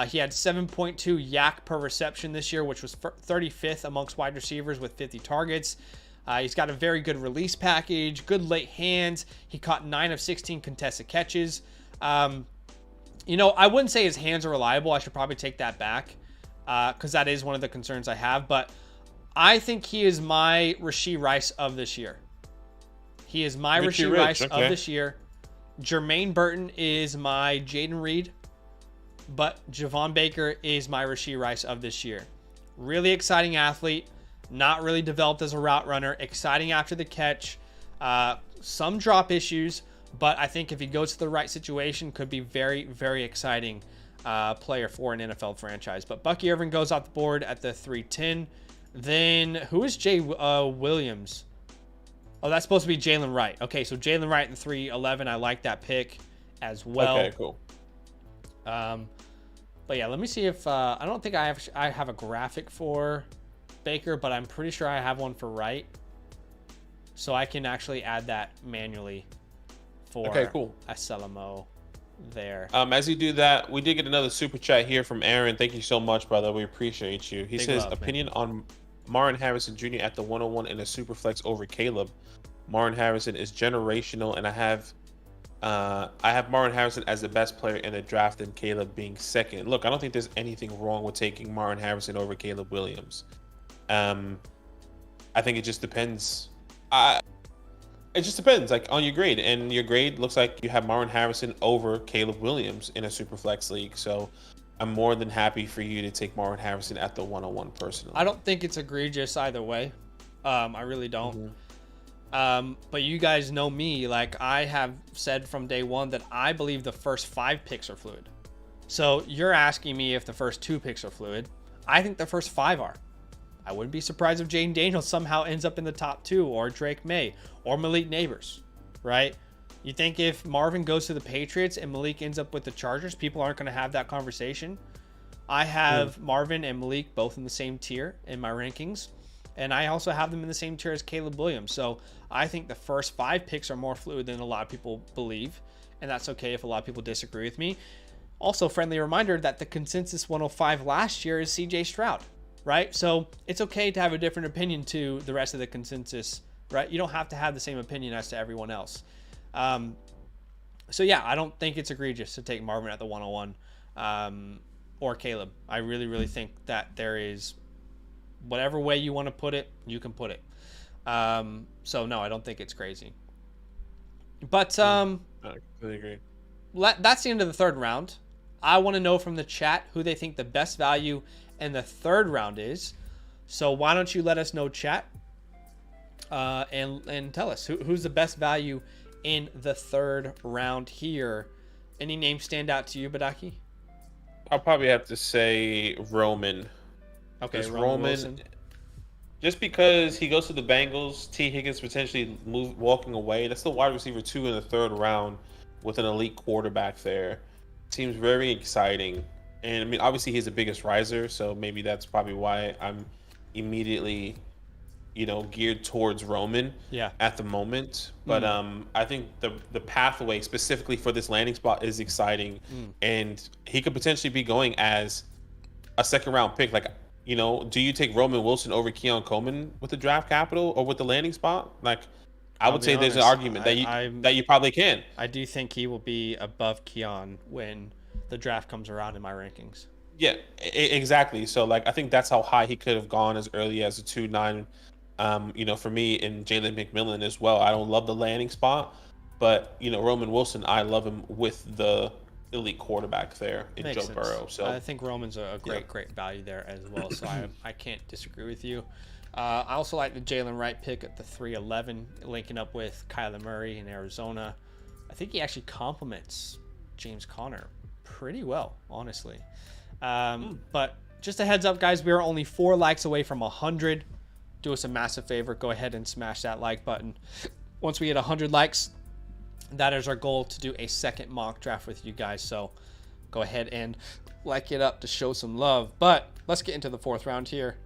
He had 7.2 yak per reception this year, which was 35th amongst wide receivers with 50 targets. He's got a very good release package, good late hands. He caught 9 of 16 contested catches. You know, I wouldn't say his hands are reliable. I should probably take that back because that is one of the concerns I have. But I think he is my Rashee Rice of this year. He is my Rashee Rice of this year. Jermaine Burton is my Jaden Reed, but Javon Baker is my Rashee Rice of this year. Really exciting athlete, not really developed as a route runner, exciting after the catch, some drop issues, but I think if he goes to the right situation, could be very, very exciting player for an NFL franchise. But Bucky Irving goes off the board at the 310. Then who is Jay Williams? Oh, that's supposed to be Jalen Wright. Okay, so Jalen Wright in 311. I like that pick as well. Okay, cool. But yeah, let me see if I don't think I have a graphic for Baker, but I'm pretty sure I have one for Wright, so I can actually add that manually for SLMO there. As you do that, we did get another super chat here from Aaron. Thank you so much, brother. We appreciate you. He says, opinion on Marvin Harrison Jr. at the 101 in a super flex over Caleb. Marvin Harrison is generational, and I have Marvin Harrison as the best player in the draft and Caleb being second. Look, I don't think there's anything wrong with taking Marvin Harrison over Caleb Williams. I think it just depends. It just depends, like, on your grade. And your grade looks like you have Marvin Harrison over Caleb Williams in a super flex league. So I'm more than happy for you to take Marvin Harrison at the 101 personally. I don't think it's egregious either way. I really don't. But you guys know me. Like, I have said from day one that I believe the first 5 picks are fluid. So you're asking me if the first 2 picks are fluid. I think the first 5 are. I wouldn't be surprised if Jaden Daniels somehow ends up in the top 2, or Drake May, or Malik Neighbors, right? You think if Marvin goes to the Patriots and Malik ends up with the Chargers, people aren't going to have that conversation? I have Marvin and Malik both in the same tier in my rankings, and I also have them in the same tier as Caleb Williams. So I think the first 5 picks are more fluid than a lot of people believe, and that's okay if a lot of people disagree with me. Also, friendly reminder that the consensus 105 last year is CJ Stroud. Right? So it's okay to have a different opinion to the rest of the consensus, right? You don't have to have the same opinion as to everyone else. So yeah, I don't think it's egregious to take Marvin at the 101. or Caleb. I really, really think that there is whatever way you want to put it, you can put it. So no, I don't think it's crazy. But I completely agree. that's the end of the third round. I want to know from the chat who they think the best value in the third round is. So why don't you let us know, chat, and tell us who's the best value in the third round here. Any names stand out to you, Badaki? I'll probably have to say Roman. Okay, Roman Wilson. Just because he goes to the Bengals, T. Higgins potentially walking away. That's the wide receiver 2 in the third round with an elite quarterback there. Seems very exciting. And I mean, obviously he's the biggest riser, so maybe that's probably why I'm immediately, geared towards Roman at the moment. But I think the pathway specifically for this landing spot is exciting. And he could potentially be going as a second round pick. Like, do you take Roman Wilson over Keon Coleman with the draft capital or with the landing spot? Like, I would say there's an argument that you probably can. I do think he will be above Keon when the draft comes around in my rankings. Yeah, exactly. So, like, I think that's how high he could have gone as early as a 2-9. For me and Jalen McMillan as well. I don't love the landing spot, but Roman Wilson, I love him with the elite quarterback there in Makes Joe sense. Burrow. So I think Roman's a great value there as well. So I can't disagree with you. I also like the Jalen Wright pick at the 311, linking up with Kyler Murray in Arizona. I think he actually complements James Conner pretty well, honestly. But just a heads up, guys, we are only 4 likes away from 100. Do us a massive favor. Go ahead and smash that like button. Once we get 100 likes, that is our goal, to do a second mock draft with you guys. So go ahead and like it up to show some love. But let's get into the fourth round here,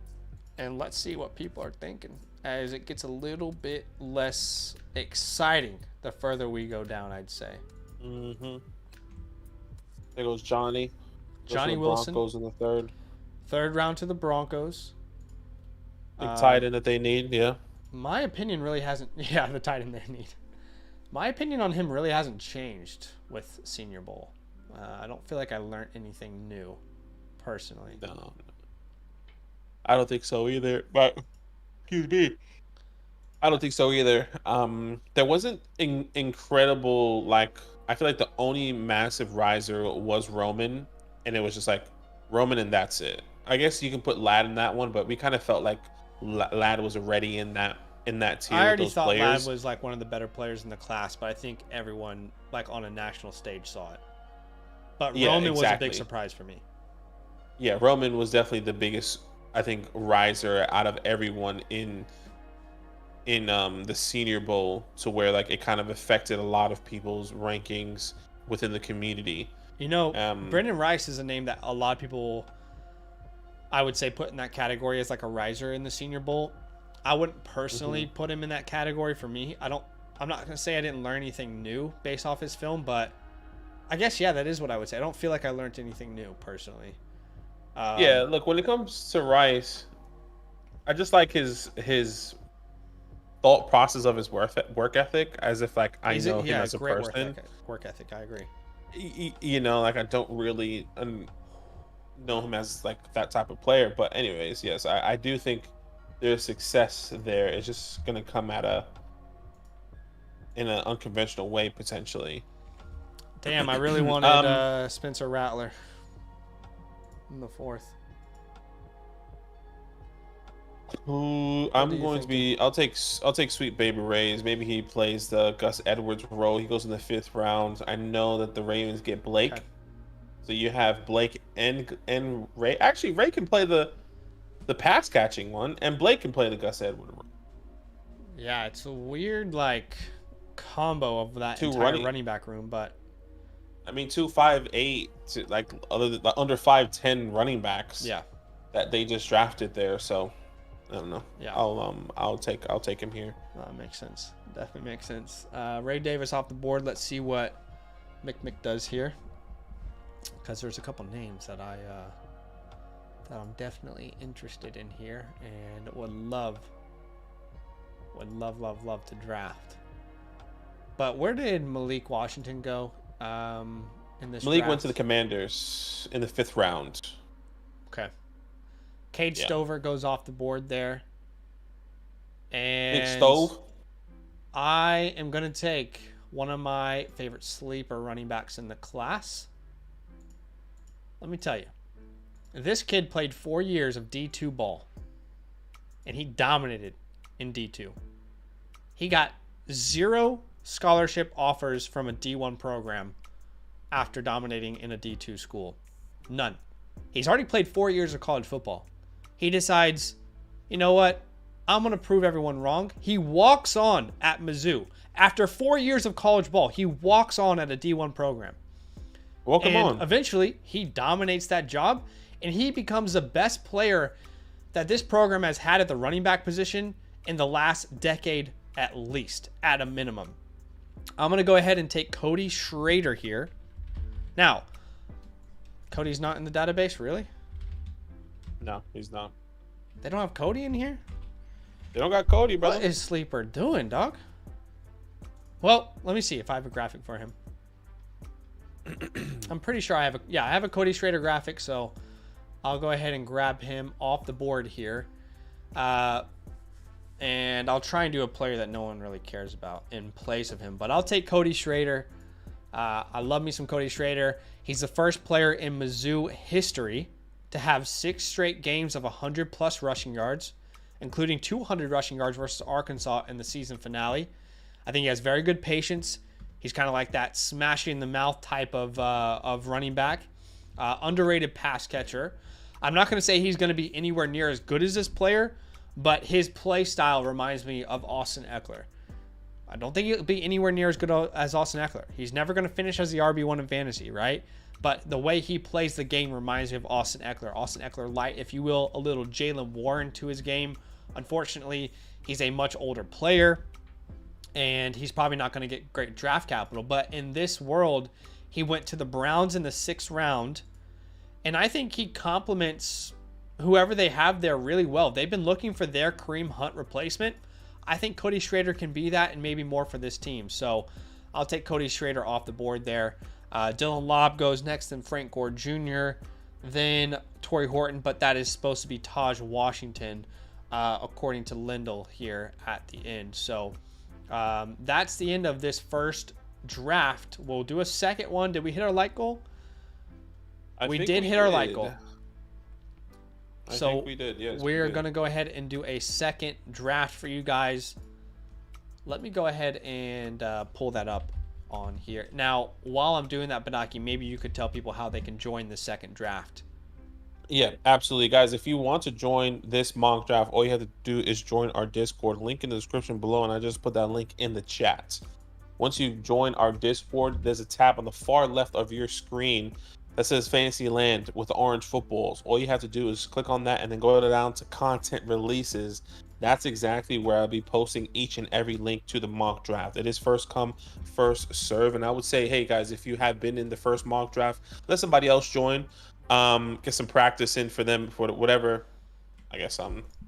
and let's see what people are thinking as it gets a little bit less exciting the further we go down, I'd say. There goes Johnny. Johnny Wilson. Broncos in the third. Third round to the Broncos. Big tight end that they need, yeah. My opinion really hasn't... Yeah, the tight end they need. My opinion on him really hasn't changed with Senior Bowl. I don't feel like I learned anything new, personally. No. I don't think so either. But, excuse me. I don't think so either. There wasn't incredible, like... I feel like the only massive riser was Roman, and it was just like Roman and that's it. I guess you can put Ladd in that one, but we kind of felt like Ladd was already in that tier. I already with those thought players. Ladd was like one of the better players in the class, but I think everyone like on a national stage saw it. But Yeah, Roman was a exactly. big surprise for me. Yeah, Roman was definitely the biggest, I think, riser out of everyone in the Senior Bowl, to where like it kind of affected a lot of people's rankings within the community. Brendan Rice is a name that a lot of people, I would say, put in that category as like a riser in the Senior Bowl. I wouldn't personally put him in that category for me. I'm not going to say I didn't learn anything new based off his film, but I guess, yeah, that is what I would say. I don't feel like I learned anything new personally. Yeah, look, when it comes to Rice, I just like his thought process of his work ethic, as if like I know him as a person. Work ethic, I agree. Like I don't really know him as like that type of player. But anyways, yes, I do think there's success there. It's just gonna come in an unconventional way potentially. Damn, I really wanted Spencer Rattler in the fourth. I'll take Sweet Baby Ray's. Maybe he plays the Gus Edwards role. He goes in the 5th round. I know that the Ravens get Blake. Okay. So you have Blake and Ray. Actually, Ray can play the pass catching one, and Blake can play the Gus Edwards role. Yeah, it's a weird like combo of that entire running back room, but I mean 2-5-8 like under 5'10" running backs. Yeah. That they just drafted there, so I don't know. Yeah. I'll take him here. That makes sense. Definitely makes sense. Ray Davis off the board. Let's see what Mick does here, because there's a couple names that I'm definitely interested in here and would love to draft. But where did Malik Washington go? in this Malik draft? went to the Commanders in the 5th round. Okay. Cade Stover goes off the board there. And Nick Stove? I am going to take one of my favorite sleeper running backs in the class. Let me tell you, this kid played 4 years of D2 ball, and he dominated in D2. He got 0 scholarship offers from a D1 program after dominating in a D2 school. None. He's already played 4 years of college football. He decides, you know what? I'm going to prove everyone wrong. He walks on at Mizzou. After 4 years of college ball, he walks on at a D1 program. Welcome on. Eventually, he dominates that job, and he becomes the best player that this program has had at the running back position in the last decade at least, at a minimum. I'm going to go ahead and take Cody Schrader here. Now, Cody's not in the database, really? No, he's not. They don't have Cody in here? They don't got Cody, brother. What is Sleeper doing, dog? Well, let me see if I have a graphic for him. I'm pretty sure I have a Cody Schrader graphic, so I'll go ahead and grab him off the board here. And I'll try and do a player that no one really cares about in place of him. But I'll take Cody Schrader. I love me some Cody Schrader. He's the first player in Mizzou history to have 6 straight games of 100-plus rushing yards, including 200 rushing yards versus Arkansas in the season finale. I think he has very good patience. He's kind of like that smashing in the mouth type of running back. Underrated pass catcher. I'm not going to say he's going to be anywhere near as good as this player, but his play style reminds me of Austin Eckler. I don't think he'll be anywhere near as good as Austin Eckler. He's never going to finish as the RB1 in fantasy, right? But the way he plays the game reminds me of Austin Eckler. Austin Eckler light, if you will, a little Jalen Warren to his game. Unfortunately, he's a much older player, and he's probably not going to get great draft capital. But in this world, he went to the Browns in the 6th round, and I think he complements whoever they have there really well. They've been looking for their Kareem Hunt replacement. I think Cody Schrader can be that and maybe more for this team. So I'll take Cody Schrader off the board there. Dylan Lobb goes next, then Frank Gore Jr., then Torrey Horton, but that is supposed to be Taj Washington, according to Lindell here at the end. So that's the end of this first draft. We'll do a second one. Did we hit our like goal? We did hit our like goal. I think we did, yes. We're going to go ahead and do a second draft for you guys. Let me go ahead and pull that up on here. Now, while I'm doing that, Benaki, maybe you could tell people how they can join the second draft. Yeah, absolutely. Guys, if you want to join this mock draft, all you have to do is join our Discord. Link in the description below, and I just put that link in the chat. Once you join our Discord, there's a tab on the far left of your screen that says Fantasyland with the orange footballs. All you have to do is click on that and then go down to content releases. That's exactly where I'll be posting each and every link to the mock draft. It is first come, first serve. And I would say, hey guys, if you have been in the first mock draft, let somebody else join. Get some practice in for them for whatever, I guess,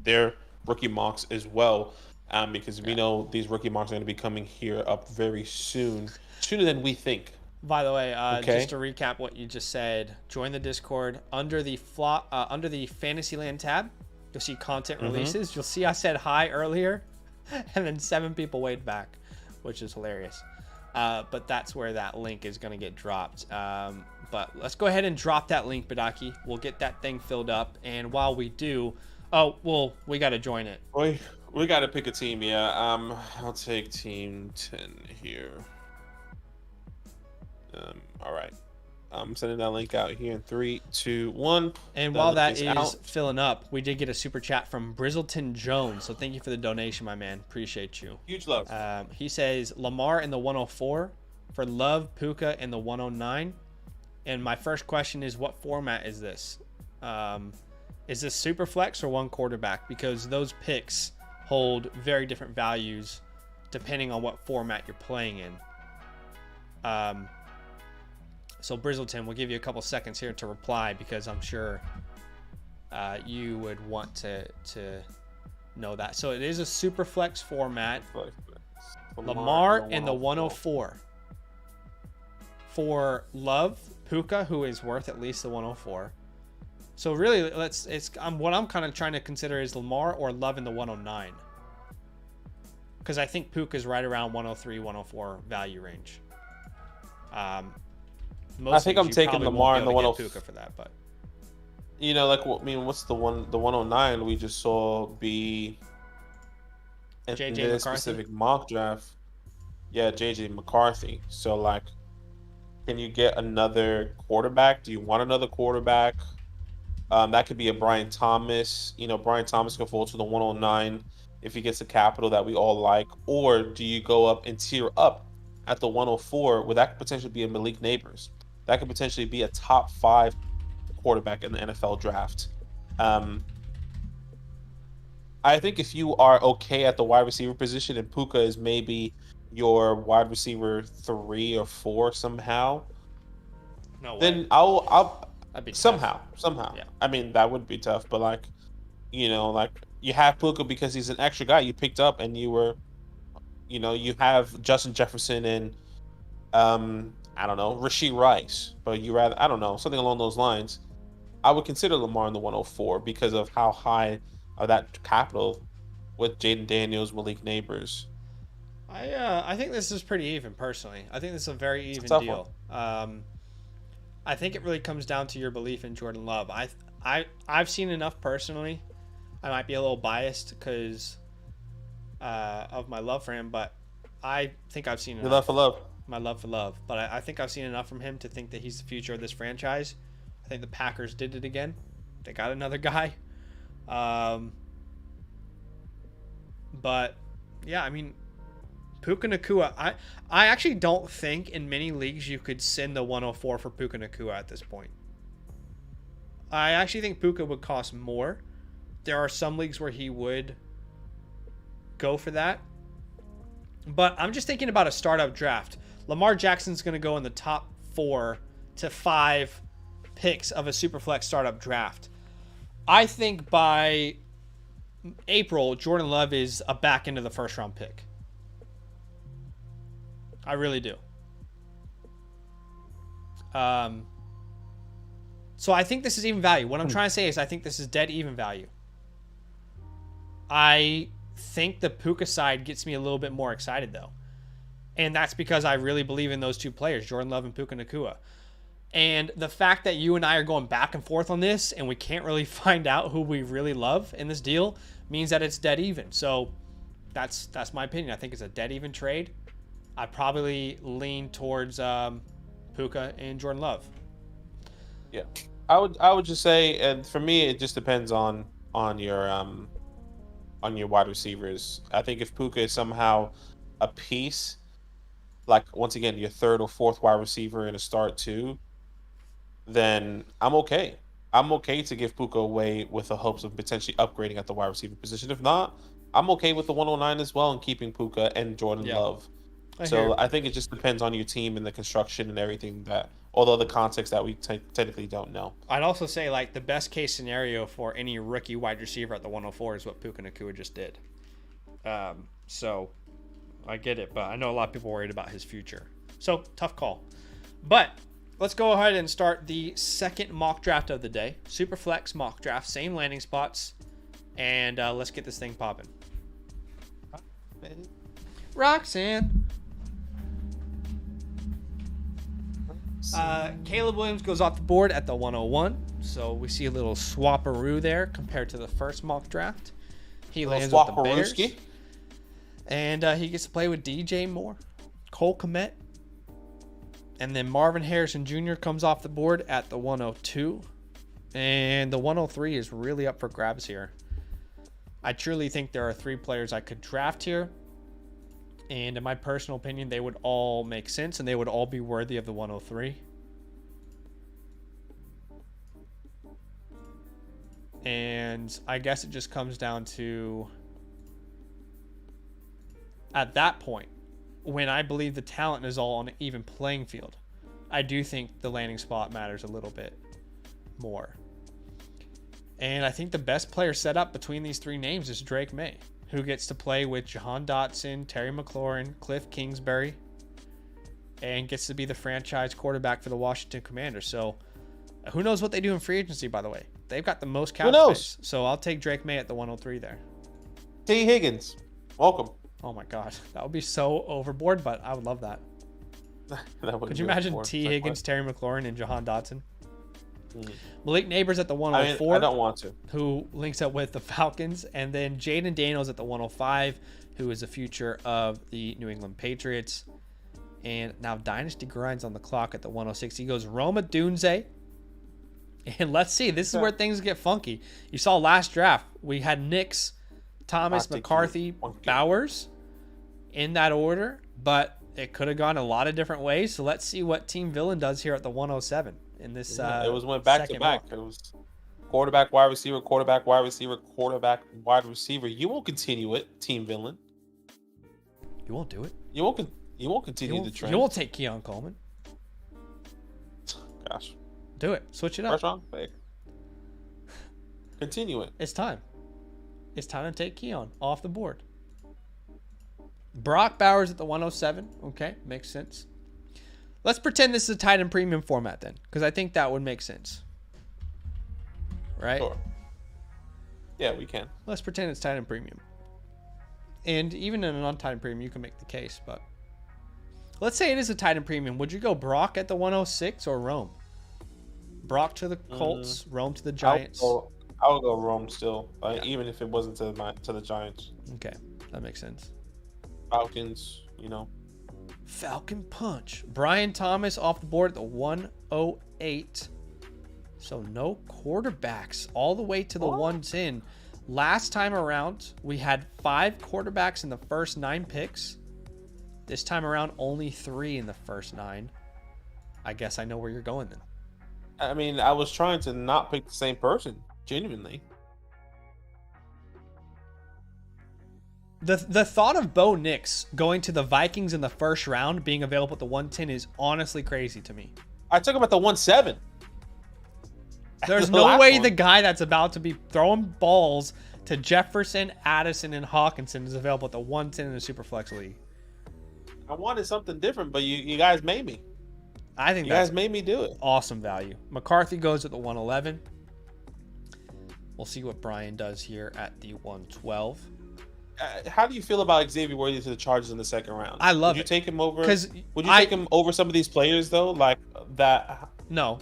their rookie mocks as well. Because we know these rookie mocks are going to be coming here up very soon, sooner than we think. By the way, just to recap what you just said, join the Discord under the Fantasyland tab. You'll see content releases. You'll see I said hi earlier, and then 7 people waved back, which is hilarious. But that's where that link is going to get dropped. But let's go ahead and drop that link, Badaki. We'll get that thing filled up, and while we do, we got to join it. We got to pick a team, yeah. I'll take team 10 here. All right. I'm sending that link out here in 3, 2, 1. And while that is filling up, we did get a super chat from Brizzleton Jones. So thank you for the donation, my man. Appreciate you. Huge love. He says Lamar in the 104 for Love, Puka in the 109. And my first question is, what format is this? Is this super flex or one quarterback? Because those picks hold very different values depending on what format you're playing in. So Brizzleton, we'll give you a couple seconds here to reply because I'm sure you would want to know that. So it is a super flex format. Lamar in the 104 for Love, Puka, who is worth at least the 104. So really, what I'm kind of trying to consider is Lamar or Love in the 109. Because I think Puka is right around 103, 104 value range. I think I'm taking Lamar in the 104 Puka for that, but you know, like, what's the 109 we just saw be in JJ this McCarthy? specific mock draft? Yeah, JJ McCarthy. So, like, can you get another quarterback? Do you want another quarterback? That could be a Brian Thomas. You know, Brian Thomas can fall to the 109 if he gets the capital that we all like. Or do you go up and tier up at the 104 where that could potentially be a Malik Neighbors? That could potentially be a top 5 quarterback in the NFL draft. I think if you are okay at the wide receiver position and Puka is maybe your wide receiver 3 or 4 somehow, then I'll somehow. Yeah. I mean, that would be tough, but like, you know, like you have Puka because he's an extra guy you picked up, and you have Justin Jefferson and I don't know, Rashee Rice, but you rather, I don't know, something along those lines. I would consider Lamar in the 104 because of how high of that capital with Jaden Daniels, Malik Neighbors. I think this is pretty even, personally. I think this is a very even deal. I think it really comes down to your belief in Jordan Love. I've seen enough personally. I might be a little biased because of my love for him, but I think I've seen enough. Your love for Love. My love for Love. But I think I've seen enough from him to think that he's the future of this franchise. I think the Packers did it again. They got another guy. But, yeah, I mean, Puka Nacua, I actually don't think in many leagues you could send the 104 for Puka Nacua at this point. I actually think Puka would cost more. There are some leagues where he would go for that. But I'm just thinking about a startup draft. Lamar Jackson's going to go in the top 4 to 5 picks of a Superflex startup draft. I think by April, Jordan Love is a back end of the first round pick. I really do. So I think this is even value. What I'm trying to say is I think this is dead even value. I think the Puka side gets me a little bit more excited, though. And that's because I really believe in those two players, Jordan Love and Puka Nacua. And the fact that you and I are going back and forth on this and we can't really find out who we really love in this deal means that it's dead even. So that's my opinion. I think it's a dead even trade. I probably lean towards Puka and Jordan Love. Yeah, I would just say, and for me, it just depends on your wide receivers. I think if Puka is somehow a piece, like once again your 3rd or 4th wide receiver in a start too, then I'm okay. I'm okay to give Puka away with the hopes of potentially upgrading at the wide receiver position. If not, I'm okay with the 109 as well and keeping Puka and Jordan Love. I think it just depends on your team and the construction and everything, that although the context that we technically don't know. I'd also say like the best case scenario for any rookie wide receiver at the 104 is what Puka Nacua just did. So I get it, but I know a lot of people are worried about his future. So tough call. But let's go ahead and start the second mock draft of the day. Superflex mock draft, same landing spots. And let's get this thing popping. Roxanne. Caleb Williams goes off the board at the 101. So we see a little swapperoo there compared to the first mock draft. He lands with the Bears. And he gets to play with DJ Moore, Cole Kmet. And then Marvin Harrison Jr. comes off the board at the 102. And the 103 is really up for grabs here. I truly think there are 3 players I could draft here. And in my personal opinion, they would all make sense and they would all be worthy of the 103. And I guess it just comes down to, at that point, when I believe the talent is all on an even playing field, I do think the landing spot matters a little bit more. And I think the best player set up between these 3 names is Drake May, who gets to play with Jahan Dotson, Terry McLaurin, Cliff Kingsbury. and gets to be the franchise quarterback for the Washington Commanders. So who knows what they do in free agency, by the way. They've got the most cap space. So I'll take Drake May at the 103 there. T. Higgins, welcome. Oh my God. That would be so overboard, but I would love that. Could you imagine T. Higgins, Terry McLaurin, and Jahan Dotson? Malik Neighbors at the 104. I don't want to. Who links up with the Falcons. And then Jaden Daniels at the 105, who is the future of the New England Patriots. And now Dynasty grinds on the clock at the 106. He goes Roma Dunze. And let's see. This is where things get funky. You saw last draft. We had Nix, Thomas, McCarthy, Bowers in that order. But it could have gone a lot of different ways. So let's see what Team Villain does here at the 107 in this. It went back to back. It was quarterback, wide receiver, quarterback, wide receiver, quarterback, wide receiver. You won't continue it, Team Villain. You won't do it. You won't continue the trend. You won't take Keon Coleman. Gosh. Do it. Switch it up. First round pick. Continue it. It's time. It's time to take Keon off the board. Brock Bowers at the 107. Okay, makes sense. Let's pretend this is a tight end premium format then, because I think that would make sense. Right? Sure. Yeah, we can. Let's pretend it's tight end premium. And even in a non-tight end premium, you can make the case, but let's say it is a tight end premium. Would you go Brock at the 106 or Rome? Brock to the Colts, Rome to the Giants. I would go Rome still, even if it wasn't to the Giants. Okay, that makes sense. Falcons, Falcon punch. Brian Thomas off the board at the 108. So no quarterbacks all the way to the 110. Last time around, we had 5 quarterbacks in the first 9 picks. This time around, only 3 in the first 9. I guess I know where you're going then. I mean, I was trying to not pick the same person, genuinely. The thought of Bo Nix going to the Vikings in the first round, being available at the 110, is honestly crazy to me. I took him at the 1-7. There's no way the guy that's about to be throwing balls to Jefferson, Addison, and Hawkinson is available at the 110 in the Superflex League. I wanted something different, but you guys made me. I think you guys made me do it. Awesome value. McCarthy goes at the 111. We'll see what Brian does here at the 112. How do you feel about Xavier Worthy to the Chargers in the second round? I love it. Would you take him over? Would you take him over some of these players though, like that? No,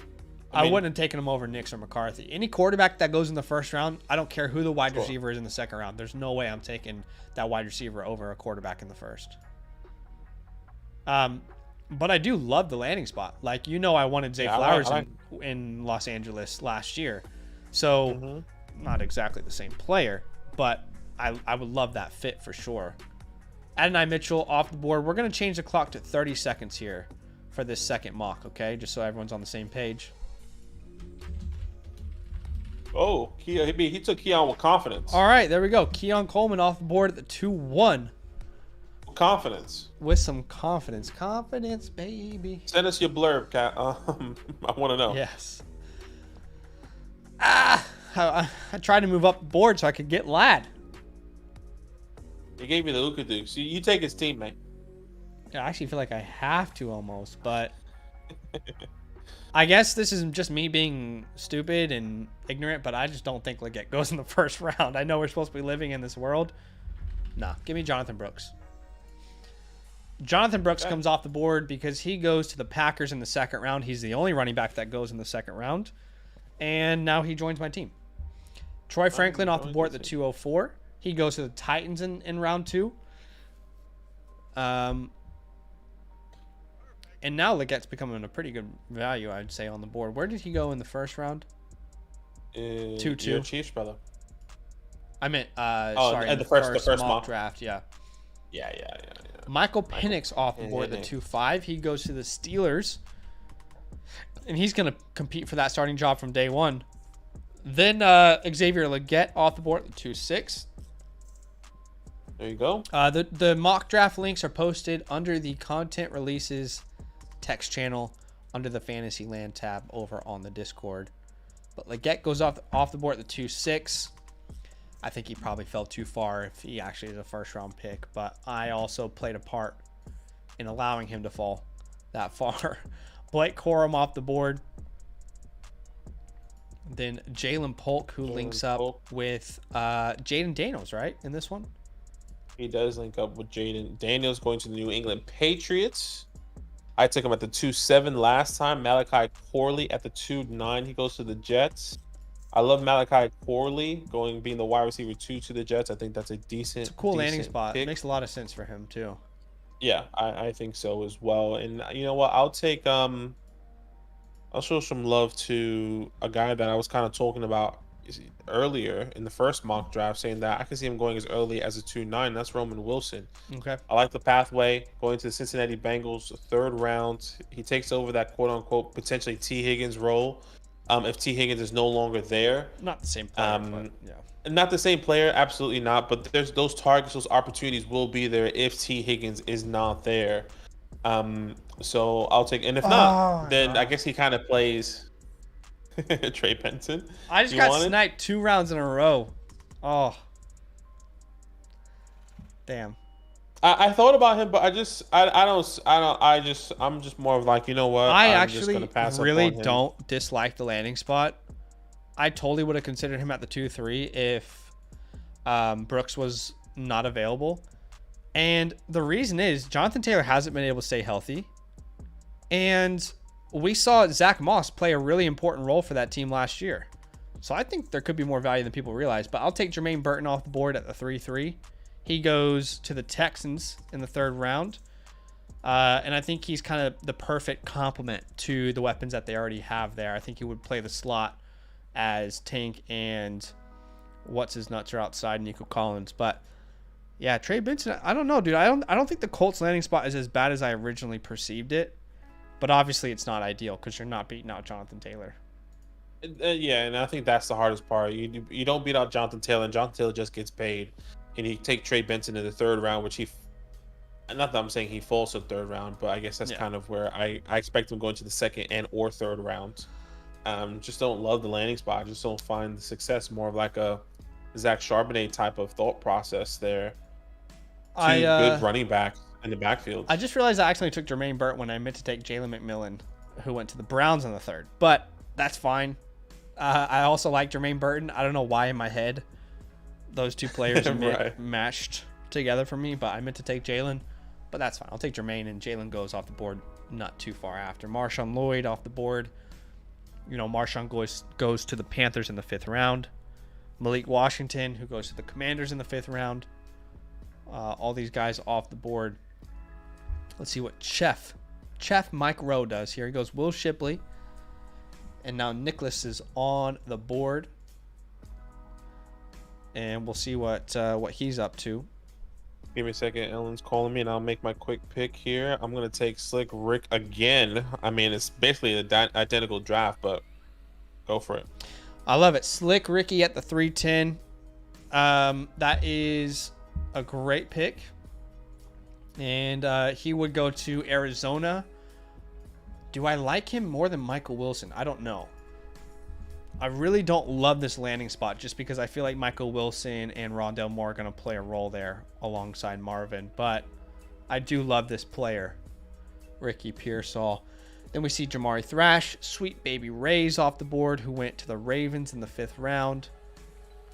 I wouldn't have taken him over Nix or McCarthy. Any quarterback that goes in the first round, I don't care who the wide receiver is in the second round. There's no way I'm taking that wide receiver over a quarterback in the first. But I do love the landing spot. Like, I wanted Zay Flowers in Los Angeles last year. So, not exactly the same player, but I would love that fit for sure. Adonai Mitchell off the board. We're going to change the clock to 30 seconds here for this second mock, okay? Just so everyone's on the same page. Oh, he took Keon with confidence. All right, there we go. Keon Coleman off the board at the 2-1. Confidence. With some confidence. Confidence, baby. Send us your blurb, Kat. I want to know. Yes. I tried to move up the board so I could get Lad. He gave me the Ukaduk. So you take his teammate. I actually feel like I have to almost, but I guess this is just me being stupid and ignorant, but I just don't think Leggett goes in the first round. I know we're supposed to be living in this world. Nah, give me Jonathan Brooks. Jonathan Brooks comes off the board because he goes to the Packers in the second round. He's the only running back that goes in the second round. And now he joins my team. Troy Franklin off the board at the 204. He goes to the Titans in round 2. And now Legette's becoming a pretty good value, I'd say, on the board. Where did he go in the first round? 2-2. Your Chiefs, brother. I meant, sorry, the first mock draft, yeah. Yeah. Michael Penix off the board at the 2-5. He goes to the Steelers. And he's going to compete for that starting job from day one. Then Xavier Legette off the board at the 2-6. There you go. The mock draft links are posted under the content releases text channel under the Fantasyland tab over on the Discord. But Legette goes off the board at the 2-6. I think he probably fell too far if he actually is a first round pick, but I also played a part in allowing him to fall that far. Blake Corum off the board. Then Jalen Polk, who links up with Jaden Daniels, right, in this one? He does link up with Jaden Daniels going to the New England Patriots. I took him at the 2-7 last time. Malachi Corley at the 2-9. He goes to the Jets. I love Malachi Corley being the wide receiver 2 to the Jets. I think that's a decent, it's a cool landing spot. Pick. It makes a lot of sense for him too. Yeah, I think so as well. And you know what? I'll show some love to a guy that I was kind of talking about earlier in the first mock draft, saying that I can see him going as early as a 2-9. That's Roman Wilson. Okay. I like the pathway going to the Cincinnati Bengals, 3rd round. He takes over that quote unquote potentially T. Higgins role. If T. Higgins is no longer there. Not the same player, but yeah. Not the same player, absolutely not. But there's those targets, those opportunities will be there if T. Higgins is not there. So I'll take, and if not, then I guess he kind of plays Trey Benson. I just got sniped 2 rounds in a row. Oh, damn. I thought about him, but I'm just more of like, you know what? I actually really don't dislike the landing spot. I totally would have considered him at the 2-3 if Brooks was not available. And the reason is Jonathan Taylor hasn't been able to stay healthy. And we saw Zach Moss play a really important role for that team last year. So I think there could be more value than people realize. But I'll take Jermaine Burton off the board at the 3-3. He goes to the Texans in the 3rd round. And I think he's kind of the perfect complement to the weapons that they already have there. I think he would play the slot as Tank and what's his nuts are outside, Nico Collins. But yeah, Trey Benson, I don't know, dude. I don't think the Colts landing spot is as bad as I originally perceived it. But obviously it's not ideal because you're not beating out Jonathan Taylor. Yeah, and I think that's the hardest part. You don't beat out Jonathan Taylor, and Jonathan Taylor just gets paid. And you take Trey Benson in the 3rd round, which not that I'm saying he falls to the 3rd round, but I guess that's kind of where I expect him going to the 2nd and or 3rd round. Just don't love the landing spot. I just don't find the success. More of like a Zach Charbonnet type of thought process there. Two good running backs in the backfield. I just realized I actually took Jermaine Burton when I meant to take Jalen McMillan, who went to the Browns in the 3rd. But that's fine. I also like Jermaine Burton. I don't know why in my head those two players matched together for me, but I meant to take Jalen. But that's fine. I'll take Jermaine, and Jalen goes off the board not too far after. Marshawn Lloyd off the board. You know, Marshawn goes to the Panthers in the 5th round. Malik Washington, who goes to the Commanders in the 5th round. All these guys off the board. Let's see what Chef Mike Rowe does here. He goes Will Shipley. And now Nicholas is on the board. And we'll see what he's up to. Give me a second. Ellen's calling me, and I'll make my quick pick here. I'm going to take Slick Rick again. I mean, it's basically an identical draft, but go for it. I love it. Slick Ricky at the 310. That is a great pick. And he would go to Arizona. Do I like him more than Michael Wilson? I don't know. I really don't love this landing spot just because I feel like Michael Wilson and Rondale Moore are going to play a role there alongside Marvin. But I do love this player, Ricky Pearsall. Then we see Jamari Thrash, Sweet Baby Rays off the board, who went to the Ravens in the 5th round.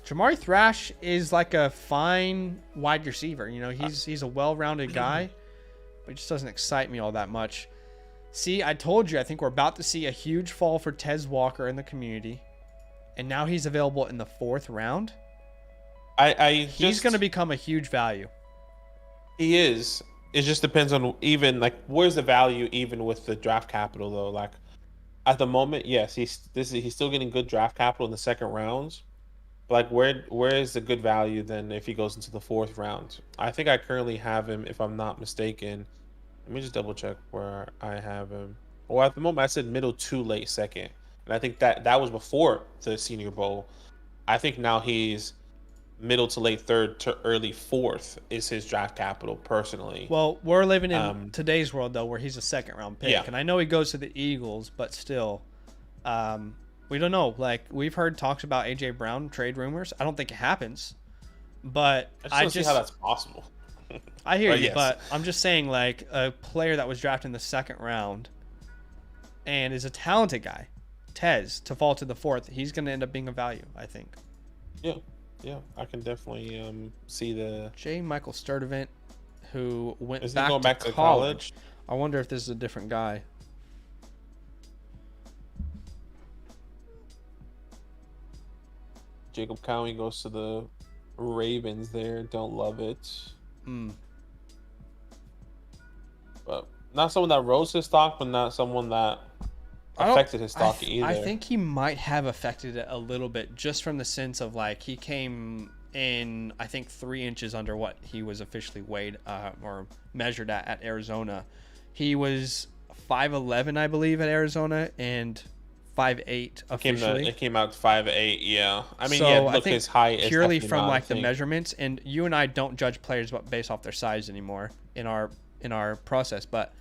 Jamari Thrash is like a fine wide receiver. You know, he's a well-rounded guy, but he just doesn't excite me all that much. See, I told you, I think we're about to see a huge fall for Tez Walker in the community. And now he's available in the 4th round. He's going to become a huge value. He is. It just depends on even like where's the value even with the draft capital though. Like at the moment, yes, he's still getting good draft capital in the 2nd rounds. But like where is the good value then if he goes into the 4th round? I think I currently have him, if I'm not mistaken. Let me just double check where I have him. Well, at the moment I said middle to late 2nd. And I think that was before the Senior Bowl. I think now he's middle to late 3rd to early 4th is his draft capital personally. Well, we're living in today's world though, where he's a 2nd round pick. Yeah. And I know he goes to the Eagles, but still, we don't know. Like we've heard talks about AJ Brown trade rumors. I don't think it happens, but I just don't see how that's possible. I hear you, yes. but I'm just saying, like, a player that was drafted in the 2nd round and is a talented guy, Tez, to fall to the 4th, he's going to end up being a value, I think. Yeah, I can definitely see the J. Michael Sturdivant, who went Is he back, going back to to college. I wonder if this is a different guy. Jacob Cowie goes to the Ravens there. Don't love it. But not someone that rose his stock, but not someone that affected his stock either. I think he might have affected it a little bit, just from the sense of, like, he came in, I think, 3 inches under what he was officially weighed or measured at Arizona. He was 5'11", I believe, at Arizona, and 5'8" officially. It came out 5'8", yeah. I mean, so yeah, I look, think his height is purely definitely from not, like the measurements, and you and I don't judge players based off their size anymore in our process, but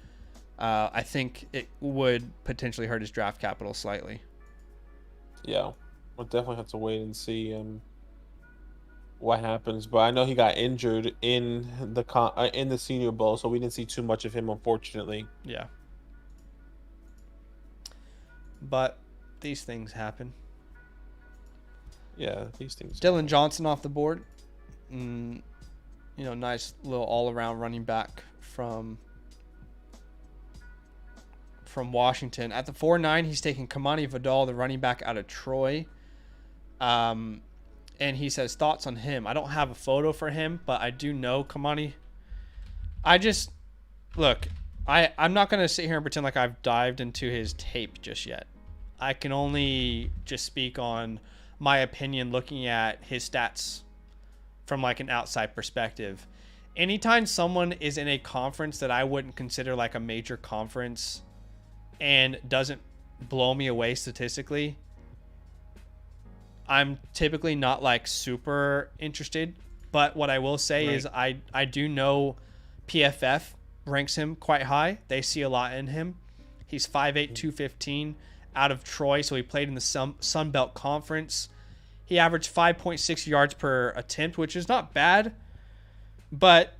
I think it would potentially hurt his draft capital slightly. Yeah, we'll definitely have to wait and see what happens. But I know he got injured in the Senior Bowl, so we didn't see too much of him, unfortunately. Yeah. But these things happen. Yeah, these things. Dylan Johnson off the board. Nice little all-around running back from Washington. At the 4-9, he's taking Kamani Vidal, the running back out of Troy. And he says thoughts on him. I don't have a photo for him, but I do know Kamani. I'm not going to sit here and pretend like I've dived into his tape just yet. I can only just speak on my opinion looking at his stats from like an outside perspective. Anytime someone is in a conference that I wouldn't consider like a major conference and doesn't blow me away statistically, I'm typically not like super interested. But what I will say is I do know PFF ranks him quite high. They see a lot in him. He's 5'8", 215 out of Troy, so he played in the Sun Belt Conference. He averaged 5.6 yards per attempt, which is not bad. But,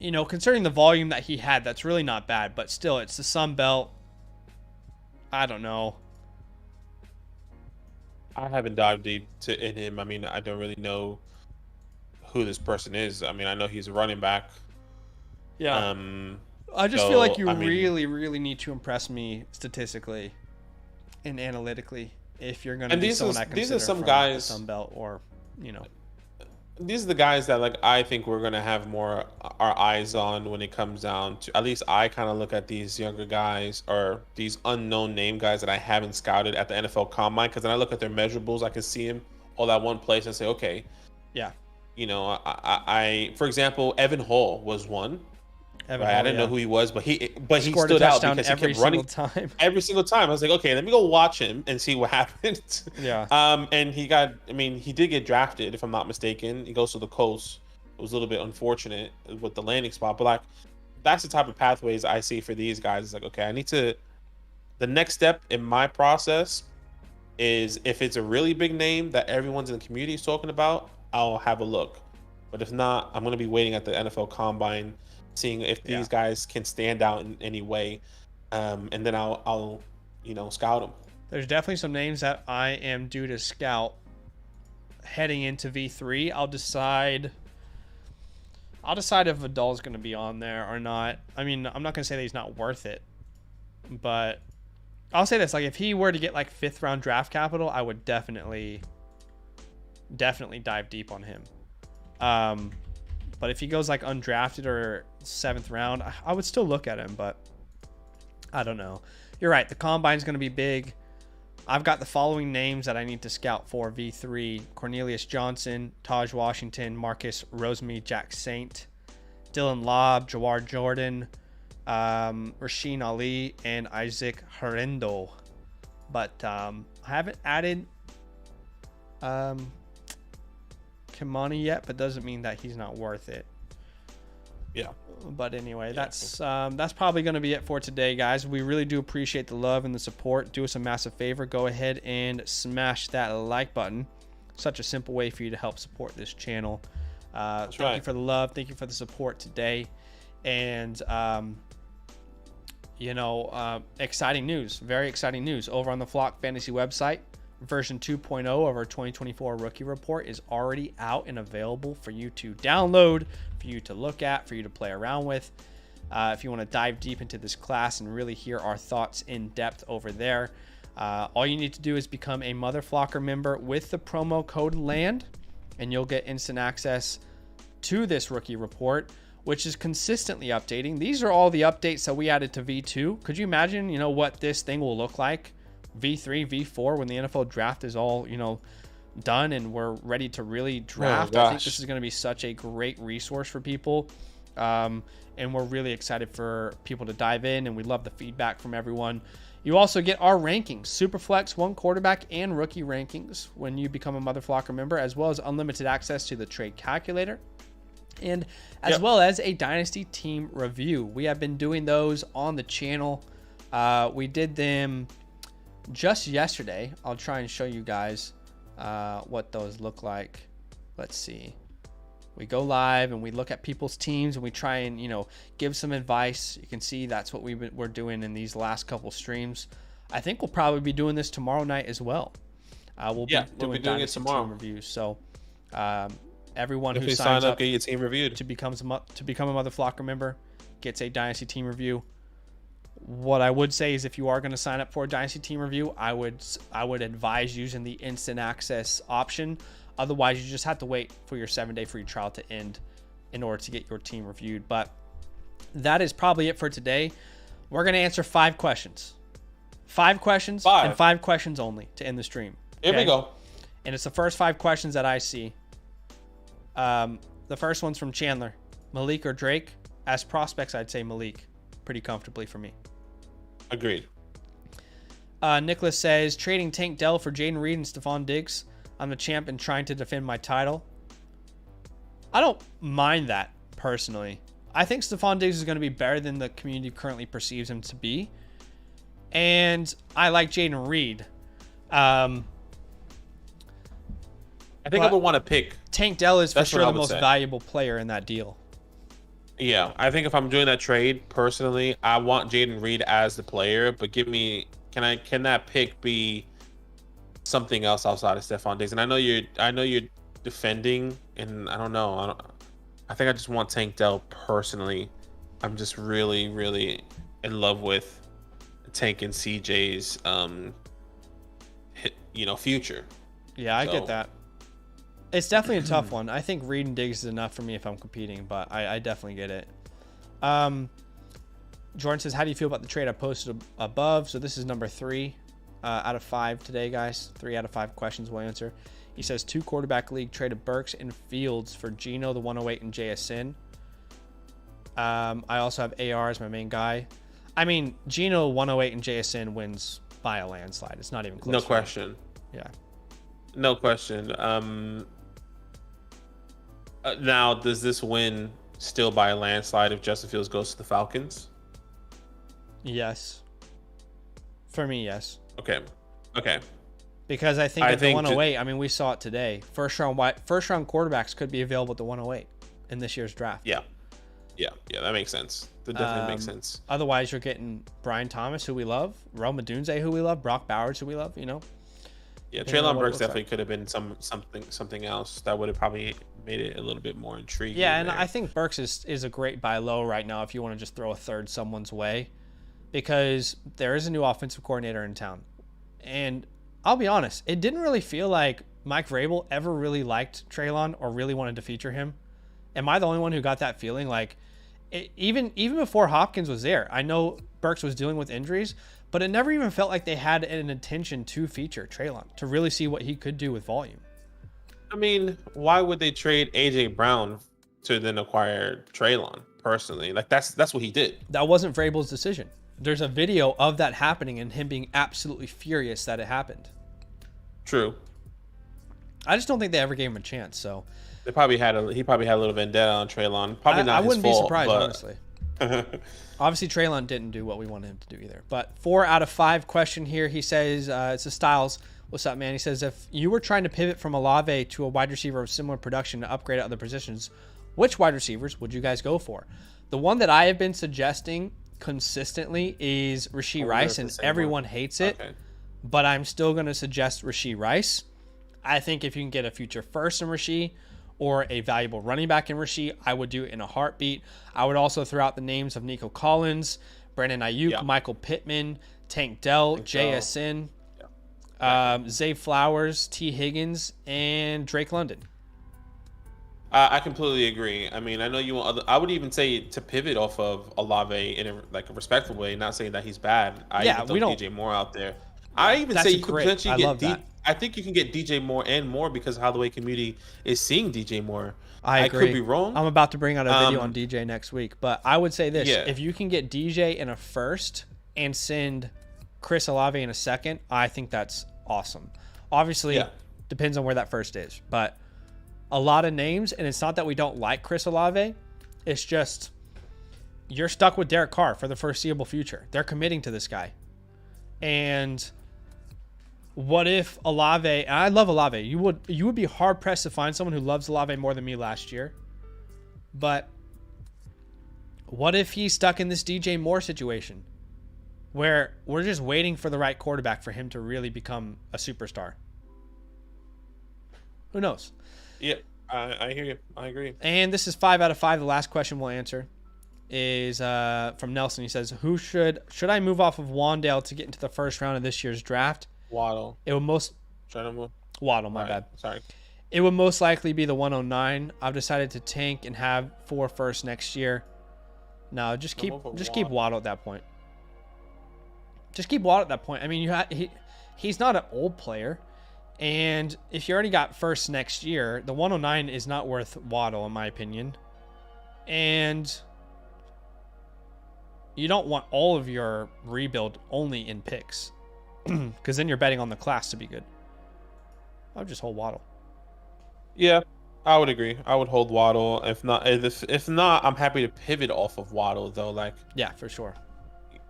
considering the volume that he had, that's really not bad. But still, it's the Sun Belt. I don't know. I haven't dived deep in him. I mean, I don't really know who this person is. I mean, I know he's a running back. Yeah. I just feel like you really, really need to impress me statistically and analytically if you're going to be someone I consider these are some from guys, the Sun Belt or, These are the guys that like I think we're going to have more our eyes on when it comes down to, at least I kind of look at these younger guys or these unknown name guys that I haven't scouted at the NFL Combine, because then I look at their measurables, I can see them all at one place and say, okay. Yeah. I for example, Evan Hall was one. I didn't know who he was, but he stood out because he kept running every single time. I was like, okay, let me go watch him and see what happens. Yeah. And he did get drafted, if I'm not mistaken. He goes to the Colts. It was a little bit unfortunate with the landing spot, but like that's the type of pathways I see for these guys. It's like, okay, the next step in my process is if it's a really big name that everyone's in the community is talking about, I'll have a look. But if not, I'm going to be waiting at the NFL Combine, seeing if these guys can stand out in any way, and then I'll scout them. There's definitely some names that I am due to scout heading into V3. I'll decide if Vidal's going to be on there or not. I mean, I'm not going to say that he's not worth it, but I'll say this: like if he were to get like 5th round draft capital, I would definitely dive deep on him. But if he goes like undrafted or 7th round, I would still look at him, but I don't know. You're right. The Combine's going to be big. I've got the following names that I need to scout for V3: Cornelius Johnson, Taj Washington, Marcus Rosemy, Jack Saint, Dylan Lobb, Jawar Jordan, Rasheen Ali, and Isaac Herendo. But I haven't added Kimani yet, but doesn't mean that he's not worth it. Yeah. But anyway, that's probably going to be it for today, guys. We really do appreciate the love and the support. Do us a massive favor. Go ahead and smash that like button. Such a simple way for you to help support this channel. Thank you for the love. Thank you for the support today. And, exciting news, very exciting news over on the Flock Fantasy website. Version 2.0 of our 2024 rookie report is already out and available for you to download, for you to look at, for you to play around with. If you want to dive deep into this class and really hear our thoughts in depth over there, all you need to do is become a Mother Flocker member with the promo code LAND, and you'll get instant access to this rookie report, which is consistently updating. These are all the updates that we added to V2. Could you imagine, what this thing will look like V3, V4 when the NFL draft is all, done and we're ready to really draft? I think this is going to be such a great resource for people. And we're really excited for people to dive in, and we love the feedback from everyone. You also get our rankings, Superflex, one quarterback, and rookie rankings when you become a Mother Flocker member, as well as unlimited access to the trade calculator, and as well as a Dynasty team review. We have been doing those on the channel. We did them just yesterday. I'll try and show you guys what those look like. Let's see. We go live and we look at people's teams and we try and, give some advice. You can see that's what we're doing in these last couple streams. I think we'll probably be doing this tomorrow night as well. We'll be doing it tomorrow. Team reviews. So everyone who signs up, get your team reviewed to become a Mother Flocker member gets a Dynasty team review. What I would say is, if you are going to sign up for a Dynasty team review, I would advise using the instant access option. Otherwise, you just have to wait for your 7-day free trial to end in order to get your team reviewed. But that is probably it for today. We're going to answer 5 questions. 5 questions and 5 questions only to end the stream. Here we go. And it's the first 5 questions that I see. The first one's from Chandler. Malik or Drake? As prospects, I'd say Malik pretty comfortably for me. Agreed. Nicholas says, trading Tank Dell for Jaden Reed and Stephon Diggs. I'm the champ and trying to defend my title. I don't mind that, personally. I think Stephon Diggs is going to be better than the community currently perceives him to be. And I like Jaden Reed. I think I would want to pick Tank Dell is for sure the most valuable player in that deal. Yeah, I think if I'm doing that trade, personally, I want Jaden Reed as the player, but can that pick be something else outside of Stephon Diggs? And I know you're defending, and I don't know. I think I just want Tank Dell personally. I'm just really, really in love with Tank and CJ's future. Yeah, I get that. It's definitely a tough one. I think Reed and Diggs is enough for me if I'm competing, but I definitely get it. Jordan says, how do you feel about the trade I posted above? So this is number 3 out of 5 today, guys. 3 out of 5 questions we'll answer. He says, 2 quarterback league, traded Burks and Fields for Geno, the 108, and JSN. I also have AR as my main guy. I mean, Geno, 108, and JSN wins by a landslide. It's not even close. No question. Yeah. No question. Now, does this win still by a landslide if Justin Fields goes to the Falcons? Yes. For me, yes. Okay. Because I think at the 108, we saw it today. First round quarterbacks could be available at the 108 in this year's draft. Yeah, that makes sense. That definitely makes sense. Otherwise, you're getting Brian Thomas, who we love, Rome Odunze, who we love, Brock Bowers, who we love, Yeah, Treylon Burks definitely could have been something else that would have probably made it a little bit more intriguing. Yeah, and I think Burks is a great buy low right now if you want to just throw a third someone's way, because there is a new offensive coordinator in town. And I'll be honest, it didn't really feel like Mike Vrabel ever really liked Treylon or really wanted to feature him. Am I the only one who got that feeling? Like, even before Hopkins was there, I know Burks was dealing with injuries, but it never even felt like they had an intention to feature Treylon, to really see what he could do with volume. I mean, why would they trade A.J. Brown to then acquire Treylon, personally? Like, that's what he did. That wasn't Vrabel's decision. There's a video of that happening and him being absolutely furious that it happened. True. I just don't think they ever gave him a chance, so... He probably had a little vendetta on Treylon. Probably not his fault. I wouldn't be surprised, honestly. Obviously, Treylon didn't do what we wanted him to do either. But 4 out of 5 question here. He says, it's a Styles. What's up, man? He says, if you were trying to pivot from Olave to a wide receiver of similar production to upgrade at other positions, which wide receivers would you guys go for? The one that I have been suggesting consistently is Rashee Rice, and everyone hates it. Okay. But I'm still going to suggest Rashee Rice. I think if you can get a future first in Rashee or a valuable running back in Rashee, I would do it in a heartbeat. I would also throw out the names of Nico Collins, Brandon Ayuk, Michael Pittman, Tank Dell, JSN, Zay Flowers, T. Higgins, and Drake London. I completely agree. I mean, I know you want I would even say to pivot off of Olave in a respectful way, not saying that he's bad. I even throw DJ Moore out there. I even say you could potentially get I think you can get DJ Moore and more because of how the way community is seeing DJ Moore. I agree. I could be wrong. I'm about to bring out a video on DJ next week, but I would say this. If you can get DJ in a first and send Chris Olave in a second, I think that's awesome. Obviously, depends on where that first is, but a lot of names, and it's not that we don't like Chris Olave. It's just you're stuck with Derek Carr for the foreseeable future. They're committing to this guy. And what if Olave, and I love Olave, you would be hard-pressed to find someone who loves Olave more than me last year. But what if he's stuck in this DJ Moore situation where we're just waiting for the right quarterback for him to really become a superstar? Who knows? Yeah, I hear you. I agree. And this is 5 out of 5. The last question we'll answer is from Nelson. He says, "Who should I move off of Wandale to get into the first round of this year's draft?" Waddle. It would most Waddle. My bad. Sorry. It would most likely be the 109. I've decided to tank and have 4 firsts next year. No, just keep Waddle at that point. Just keep Waddle at that point. I mean, he's not an old player. And if you already got first next year, the 109 is not worth Waddle, in my opinion. And you don't want all of your rebuild only in picks, because then you're betting on the class to be good. I would just hold Waddle. Yeah, I would agree. I would hold Waddle. If not, I'm happy to pivot off of Waddle though. Like, yeah, for sure.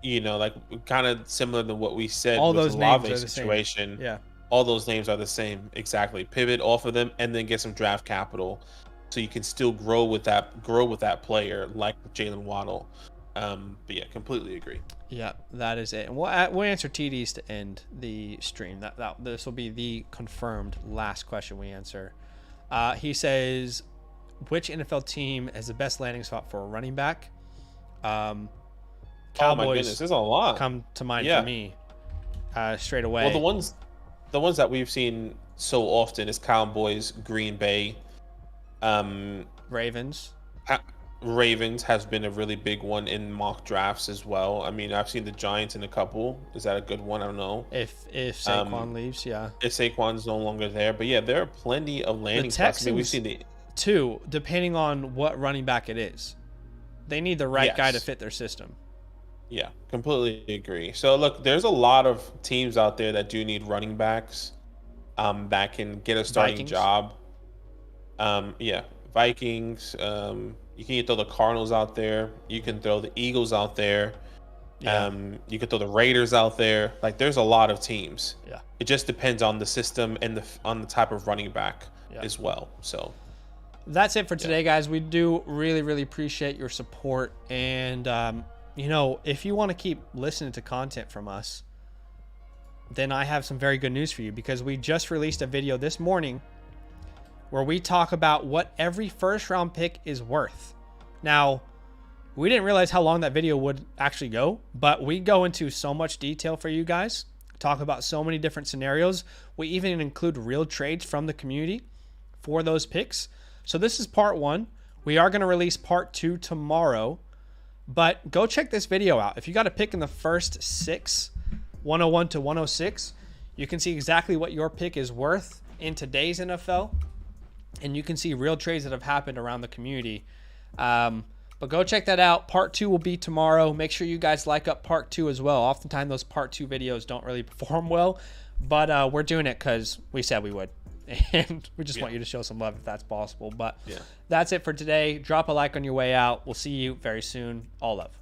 You know, like kind of similar to what we said all with those the names Olave are the situation. Same. Yeah. All those names are the same. Exactly. Pivot off of them and then get some draft capital so you can still grow with that player like Jalen Waddle. But yeah, completely agree. Yeah, that is it. And we'll answer TDs to end the stream. This will be the confirmed last question we answer. He says, which NFL team has the best landing spot for a running back? Cowboys, oh my goodness, there's a lot come to mind for me straight away. Well, the ones that we've seen so often is Cowboys, Green Bay, Ravens. Ravens has been a really big one in mock drafts as well. I mean, I've seen the Giants in a couple. Is that a good one? I don't know. If Saquon leaves, yeah. If Saquon's no longer there, but yeah, there are plenty of landing spots. I mean, we've seen too, depending on what running back it is. They need the right guy to fit their system. Yeah, completely agree. So look, there's a lot of teams out there that do need running backs that can get a starting job. Vikings. You can throw the Cardinals out there. You can throw the Eagles out there. You can throw the Raiders out there. Like, there's a lot of teams. Yeah. It just depends on the system and on the type of running back as well. So that's it for today, guys. We do really, really appreciate your support. And, if you want to keep listening to content from us, then I have some very good news for you, because we just released a video this morning where we talk about what every first round pick is worth. Now, we didn't realize how long that video would actually go, but we go into so much detail for you guys, talk about so many different scenarios. We even include real trades from the community for those picks. So this is part 1. We are going to release part 2 tomorrow, but go check this video out. If you got a pick in the first 6, 101 to 106, you can see exactly what your pick is worth in today's NFL. And you can see real trades that have happened around the community. But go check that out. Part 2 will be tomorrow. Make sure you guys like up part 2 as well. Oftentimes those part 2 videos don't really perform well, but we're doing it because we said we would. And we just want you to show some love if that's possible. But that's it for today. Drop a like on your way out. We'll see you very soon. All love.